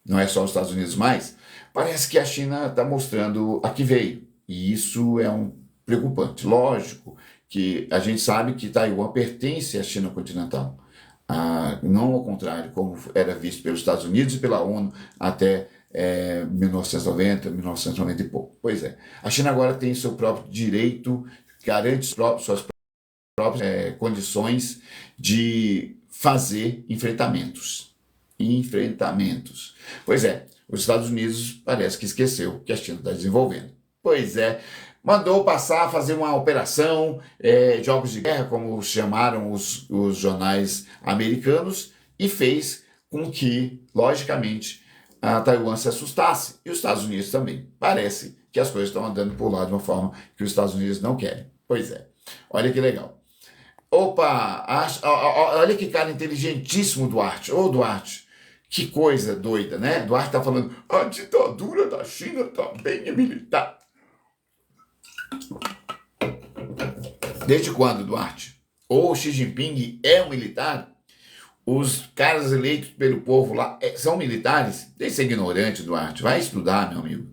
Speaker 1: não é só os Estados Unidos mais, parece que a China está mostrando a que veio. E isso é preocupante. Lógico que a gente sabe que Taiwan pertence à China continental. Não ao contrário, como era visto pelos Estados Unidos e pela ONU até 1990, 1990 e pouco. Pois é. A China agora tem seu próprio direito, garante suas próprias condições de fazer enfrentamentos. Enfrentamentos. Pois é, os Estados Unidos parece que esqueceu que a China está desenvolvendo. Pois é, mandou passar a fazer uma operação, jogos de guerra, como chamaram os jornais americanos, e fez com que, logicamente, a Taiwan se assustasse, e os Estados Unidos também. Parece que as coisas estão andando por lá de uma forma que os Estados Unidos não querem. Pois é, olha que legal. Opa, olha que cara inteligentíssimo, Duarte. Ô, Duarte, que coisa doida, né? Duarte está falando, a ditadura da China também é militar. Desde quando, Duarte? Ou Xi Jinping é um militar, os caras eleitos pelo povo lá são militares? Deixa de ser ignorante, Duarte. Vai estudar, meu amigo.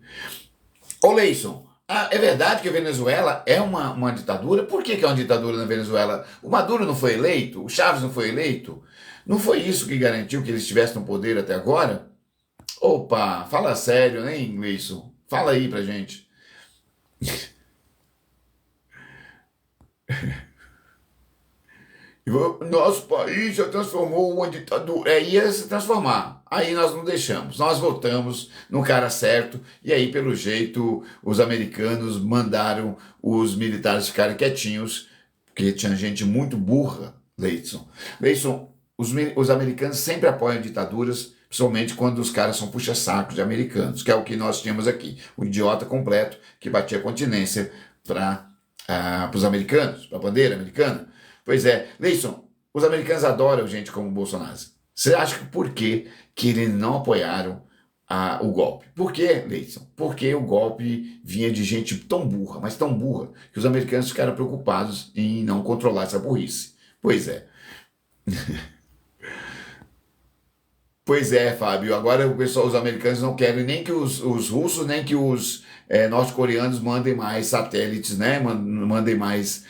Speaker 1: Ô, Leison, é verdade que a Venezuela é uma ditadura? Por que é uma ditadura na Venezuela? O Maduro não foi eleito? O Chaves não foi eleito? Não foi isso que garantiu que eles estivessem no poder até agora? Opa, fala sério, né, Leison? Fala aí pra gente. Nosso país já transformou uma ditadura. Ia se transformar. Aí nós não deixamos. Nós votamos no cara certo. E aí, pelo jeito, os americanos mandaram os militares ficarem quietinhos, porque tinha gente muito burra, Leidson. Leidson, os americanos sempre apoiam ditaduras, principalmente quando os caras são puxa-sacos de americanos, que é o que nós tínhamos aqui. O idiota completo que batia continência para os americanos, para a bandeira americana. Pois é, Leison, os americanos adoram gente como o Bolsonaro. Você acha que por que eles não apoiaram o golpe? Por quê, Leison? Porque o golpe vinha de gente tão burra, mas tão burra, que os americanos ficaram preocupados em não controlar essa burrice. Pois é. Pois é, Fábio. Agora o pessoal, os americanos não querem nem que os russos, nem que os norte-coreanos mandem mais satélites, né? Mandem mais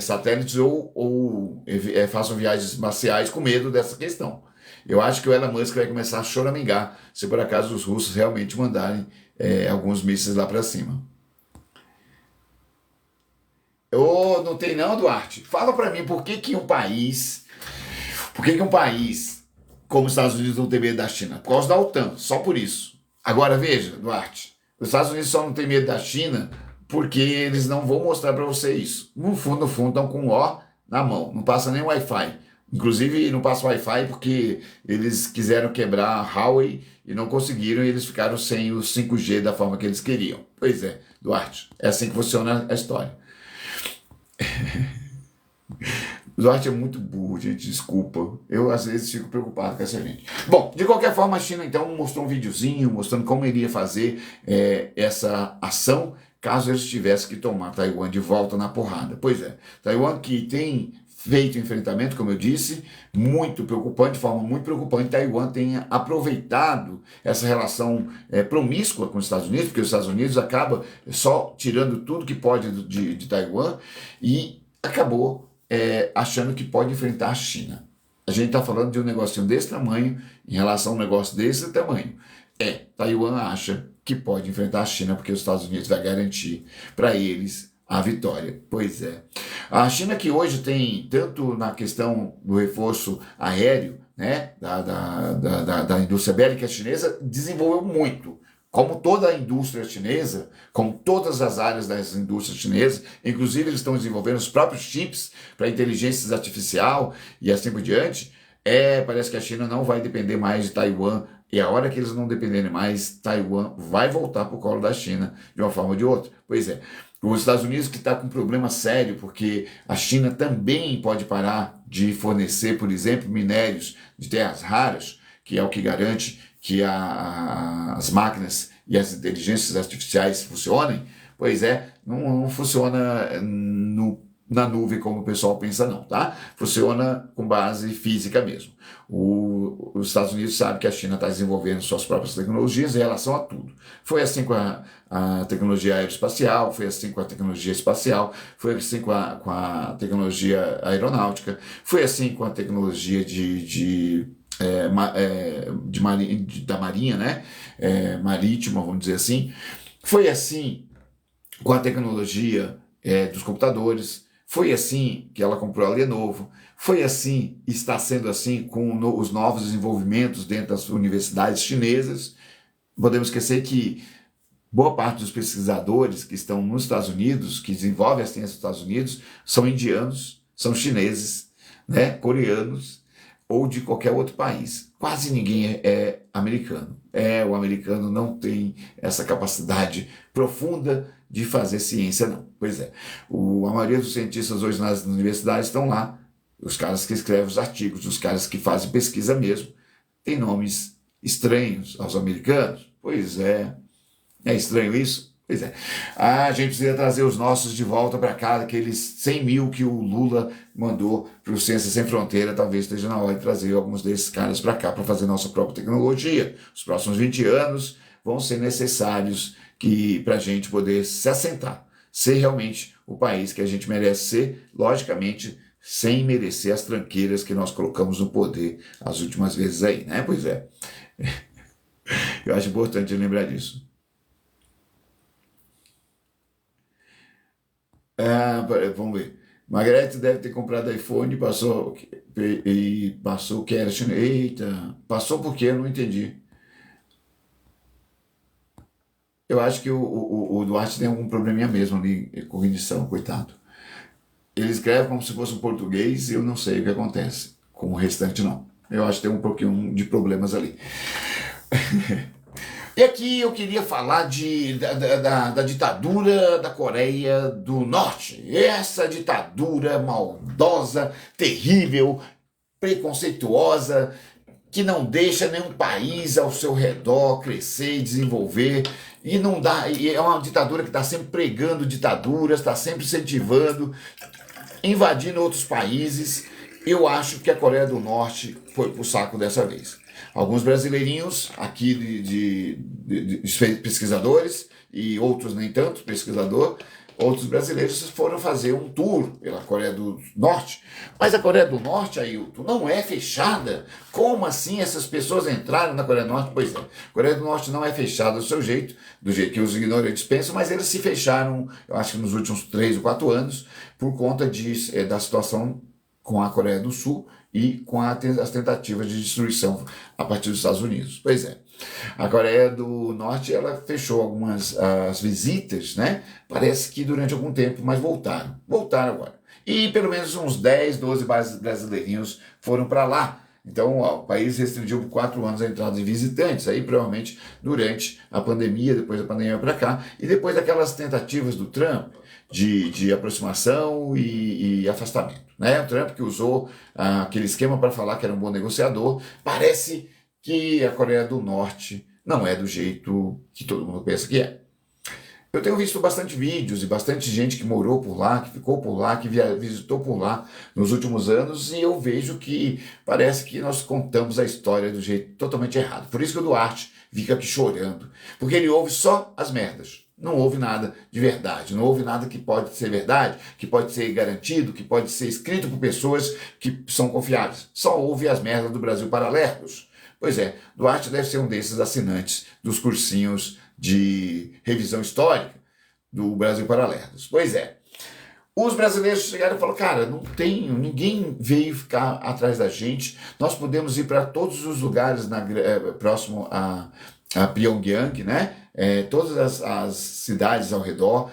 Speaker 1: satélites ou façam viagens espaciais com medo dessa questão. Eu acho que o Elon Musk vai começar a choramingar se por acaso os russos realmente mandarem alguns mísseis lá para cima. Ô, não tem não, Duarte? Fala para mim por que um país como os Estados Unidos não tem medo da China? Por causa da OTAN, só por isso. Agora veja, Duarte, os Estados Unidos só não tem medo da China porque eles não vão mostrar para você isso. No fundo, estão com o O na mão, não passa nem Wi-Fi. Inclusive, não passa Wi-Fi porque eles quiseram quebrar a Huawei e não conseguiram e eles ficaram sem o 5G da forma que eles queriam. Pois é, Duarte, é assim que funciona a história. O Duarte é muito burro, gente, desculpa. Eu, às vezes, fico preocupado com essa gente. Bom, de qualquer forma, a China, então, mostrou um videozinho mostrando como iria fazer essa ação caso eles tivessem que tomar Taiwan de volta na porrada. Pois é, Taiwan que tem feito enfrentamento, como eu disse, muito preocupante, de forma muito preocupante, Taiwan tenha aproveitado essa relação promíscua com os Estados Unidos, porque os Estados Unidos acaba só tirando tudo que pode de Taiwan e acabou achando que pode enfrentar a China. A gente está falando de um negocinho desse tamanho em relação a um negócio desse tamanho. Taiwan acha que pode enfrentar a China porque os Estados Unidos vai garantir para eles a vitória. Pois é. A China que hoje tem, tanto na questão do reforço aéreo, né, da indústria bélica chinesa, desenvolveu muito. Como toda a indústria chinesa, como todas as áreas das indústrias chinesas, inclusive eles estão desenvolvendo os próprios chips para inteligência artificial e assim por diante, parece que a China não vai depender mais de Taiwan, e a hora que eles não dependerem mais, Taiwan vai voltar para o colo da China de uma forma ou de outra. Pois é, os Estados Unidos que está com um problema sério, porque a China também pode parar de fornecer, por exemplo, minérios de terras raras, que é o que garante que as máquinas e as inteligências artificiais funcionem. Pois é, não funciona na nuvem como o pessoal pensa não, tá? Funciona com base física mesmo. Os Estados Unidos sabem que a China está desenvolvendo suas próprias tecnologias em relação a tudo. Foi assim com a tecnologia aeroespacial, foi assim com a tecnologia espacial, foi assim com a tecnologia aeronáutica, foi assim com a tecnologia da marinha, né? Marítima, vamos dizer assim. Foi assim com a tecnologia dos computadores, foi assim que ela comprou a Lenovo, foi assim, está sendo assim com os novos desenvolvimentos dentro das universidades chinesas. Podemos esquecer que boa parte dos pesquisadores que estão nos Estados Unidos, que desenvolvem a ciência nos Estados Unidos, são indianos, são chineses, né, coreanos ou de qualquer outro país. Quase ninguém é americano. O americano não tem essa capacidade profunda de fazer ciência, não. Pois é, a maioria dos cientistas hoje nas universidades estão lá, os caras que escrevem os artigos, os caras que fazem pesquisa mesmo, têm nomes estranhos aos americanos. Pois é estranho isso? Pois é. A gente precisa trazer os nossos de volta para cá, aqueles 100 mil que o Lula mandou para o Ciência Sem Fronteira. Talvez esteja na hora de trazer alguns desses caras para cá para fazer nossa própria tecnologia. Os próximos 20 anos vão ser necessários para a gente poder se assentar, ser realmente o país que a gente merece ser, logicamente, sem merecer as tranqueiras que nós colocamos no poder as últimas vezes aí, né? Pois é. Eu acho importante lembrar disso. Vamos ver. Margarete deve ter comprado iPhone e passou o que era chinês. Eita, passou por quê? Eu não entendi. Eu acho que o Duarte tem algum probleminha mesmo ali, cognição, coitado. Ele escreve como se fosse um português e eu não sei o que acontece. Com o restante, não. Eu acho que tem um pouquinho de problemas ali. E aqui eu queria falar da ditadura da Coreia do Norte. Essa ditadura maldosa, terrível, preconceituosa, que não deixa nenhum país ao seu redor crescer e desenvolver. E não dá, e é uma ditadura que está sempre pregando ditaduras, está sempre incentivando, invadindo outros países. Eu acho que a Coreia do Norte foi pro saco dessa vez. Alguns brasileirinhos aqui de pesquisadores e outros nem tanto pesquisador, outros brasileiros foram fazer um tour pela Coreia do Norte. Mas a Coreia do Norte, Ailton, não é fechada. Como assim essas pessoas entraram na Coreia do Norte? Pois é, a Coreia do Norte não é fechada do seu jeito, do jeito que os ignorantes pensam, mas eles se fecharam, eu acho que nos últimos 3 ou 4 anos, por conta da situação com a Coreia do Sul e com as tentativas de destruição a partir dos Estados Unidos. Pois é, a Coreia do Norte ela fechou algumas as visitas, né? Parece que durante algum tempo, mas voltaram agora. E pelo menos uns 10, 12 brasileirinhos foram para lá. Então, o país restringiu por 4 anos a entrada de visitantes, aí provavelmente durante a pandemia, depois da pandemia para cá, e depois daquelas tentativas do Trump de aproximação e afastamento. Né? O Trump que usou aquele esquema para falar que era um bom negociador, parece que a Coreia do Norte não é do jeito que todo mundo pensa que é. Eu tenho visto bastante vídeos e bastante gente que morou por lá, que ficou por lá, que visitou por lá nos últimos anos, e eu vejo que parece que nós contamos a história do jeito totalmente errado. Por isso que o Duarte fica aqui chorando, porque ele ouve só as merdas. Não houve nada de verdade, não houve nada que pode ser verdade, que pode ser garantido, que pode ser escrito por pessoas que são confiáveis. Só houve as merdas do Brasil Paralelos. Pois é, Duarte deve ser um desses assinantes dos cursinhos de revisão histórica do Brasil Paralelos. Pois é, os brasileiros chegaram e falaram, cara, não tem, ninguém veio ficar atrás da gente, nós podemos ir para todos os lugares próximo a Pyongyang, né? Todas as cidades ao redor.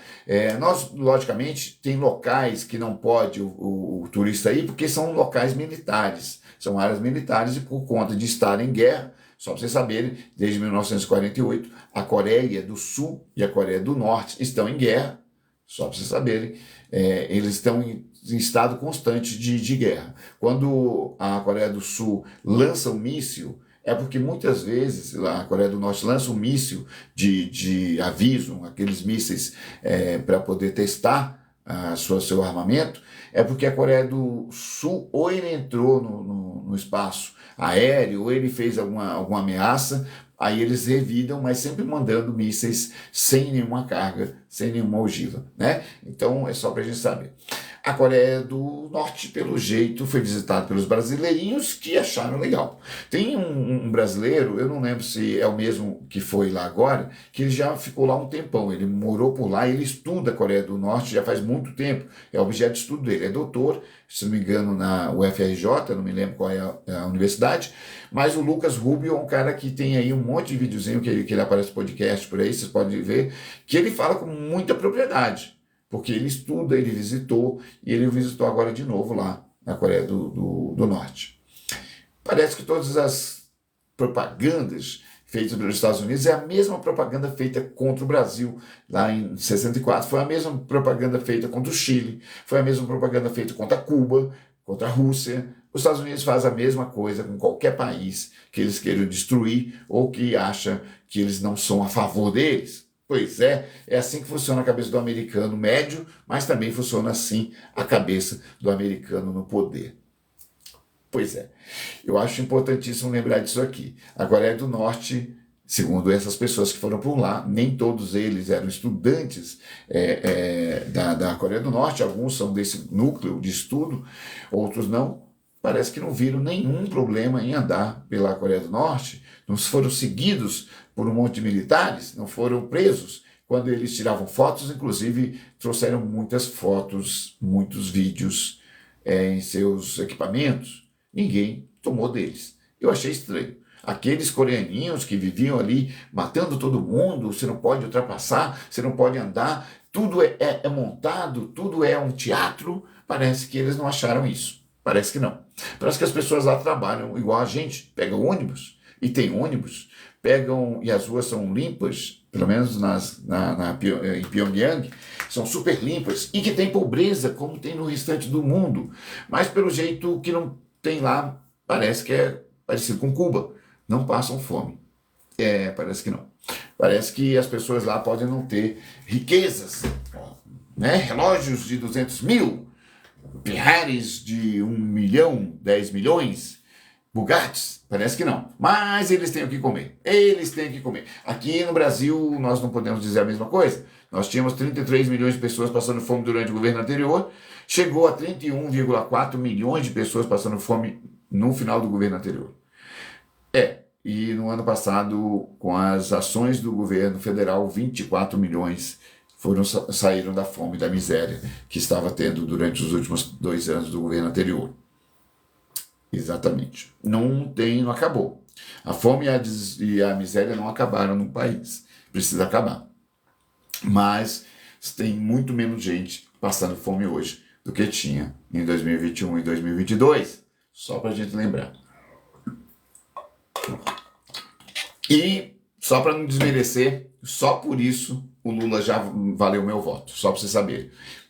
Speaker 1: Nós, logicamente, tem locais que não pode o turista ir, porque são locais militares, são áreas militares, e por conta de estar em guerra, só para vocês saberem, desde 1948, a Coreia do Sul e a Coreia do Norte estão em guerra, só para vocês saberem, eles estão em estado constante de guerra. Quando a Coreia do Sul lança um míssil, é porque muitas vezes a Coreia do Norte lança um míssil de aviso, aqueles mísseis para poder testar seu armamento, é porque a Coreia do Sul ou ele entrou no espaço aéreo, ou ele fez alguma ameaça, aí eles revidam, mas sempre mandando mísseis sem nenhuma carga, sem nenhuma ogiva, né? Então é só para a gente saber. A Coreia do Norte, pelo jeito, foi visitada pelos brasileirinhos que acharam legal. Tem um brasileiro, eu não lembro se é o mesmo que foi lá agora, que ele já ficou lá um tempão, ele morou por lá, ele estuda a Coreia do Norte já faz muito tempo, é objeto de estudo dele, é doutor, se não me engano na UFRJ, não me lembro qual é a universidade, mas o Lucas Rubio é um cara que tem aí um monte de videozinho que ele aparece no podcast por aí, vocês podem ver, que ele fala com muita propriedade. Porque ele estuda, ele visitou, e ele visitou agora de novo lá na Coreia do Norte. Parece que todas as propagandas feitas pelos Estados Unidos é a mesma propaganda feita contra o Brasil lá em 64, foi a mesma propaganda feita contra o Chile, foi a mesma propaganda feita contra Cuba, contra a Rússia. Os Estados Unidos fazem a mesma coisa com qualquer país que eles queiram destruir ou que acha que eles não são a favor deles. Pois é assim que funciona a cabeça do americano médio, mas também funciona assim a cabeça do americano no poder. Pois é, eu acho importantíssimo lembrar disso aqui. A Coreia do Norte, segundo essas pessoas que foram por lá, nem todos eles eram estudantes da Coreia do Norte, alguns são desse núcleo de estudo, outros não. Parece que não viram nenhum problema em andar pela Coreia do Norte, não foram seguidos por um monte de militares, não foram presos. Quando eles tiravam fotos, inclusive trouxeram muitas fotos, muitos vídeos em seus equipamentos. Ninguém tomou deles. Eu achei estranho. Aqueles coreaninhos que viviam ali matando todo mundo, você não pode ultrapassar, você não pode andar, tudo é montado, tudo é um teatro. Parece que eles não acharam isso. Parece que não. Parece que as pessoas lá trabalham igual a gente, pegam ônibus, e tem ônibus, pegam, e as ruas são limpas, pelo menos em Pyongyang, são super limpas, e que tem pobreza, como tem no restante do mundo. Mas pelo jeito que não tem lá, parece que é parecido com Cuba, não passam fome. Parece que não. Parece que as pessoas lá podem não ter riquezas, né? Relógios de 200 mil, Ferraris de 1 milhão, 10 milhões, Bugattis, parece que não. Mas eles têm o que comer. Eles têm o que comer. Aqui no Brasil, nós não podemos dizer a mesma coisa. Nós tínhamos 33 milhões de pessoas passando fome durante o governo anterior, chegou a 31,4 milhões de pessoas passando fome no final do governo anterior. E no ano passado, com as ações do governo federal, 24 milhões saíram da fome e da miséria que estava tendo durante os últimos 2 anos do governo anterior. Exatamente. Não acabou. A fome e a miséria não acabaram no país. Precisa acabar. Mas tem muito menos gente passando fome hoje do que tinha em 2021 e 2022. Só para a gente lembrar. E, só para não desmerecer, só por isso o Lula já valeu meu voto. Só para você saber.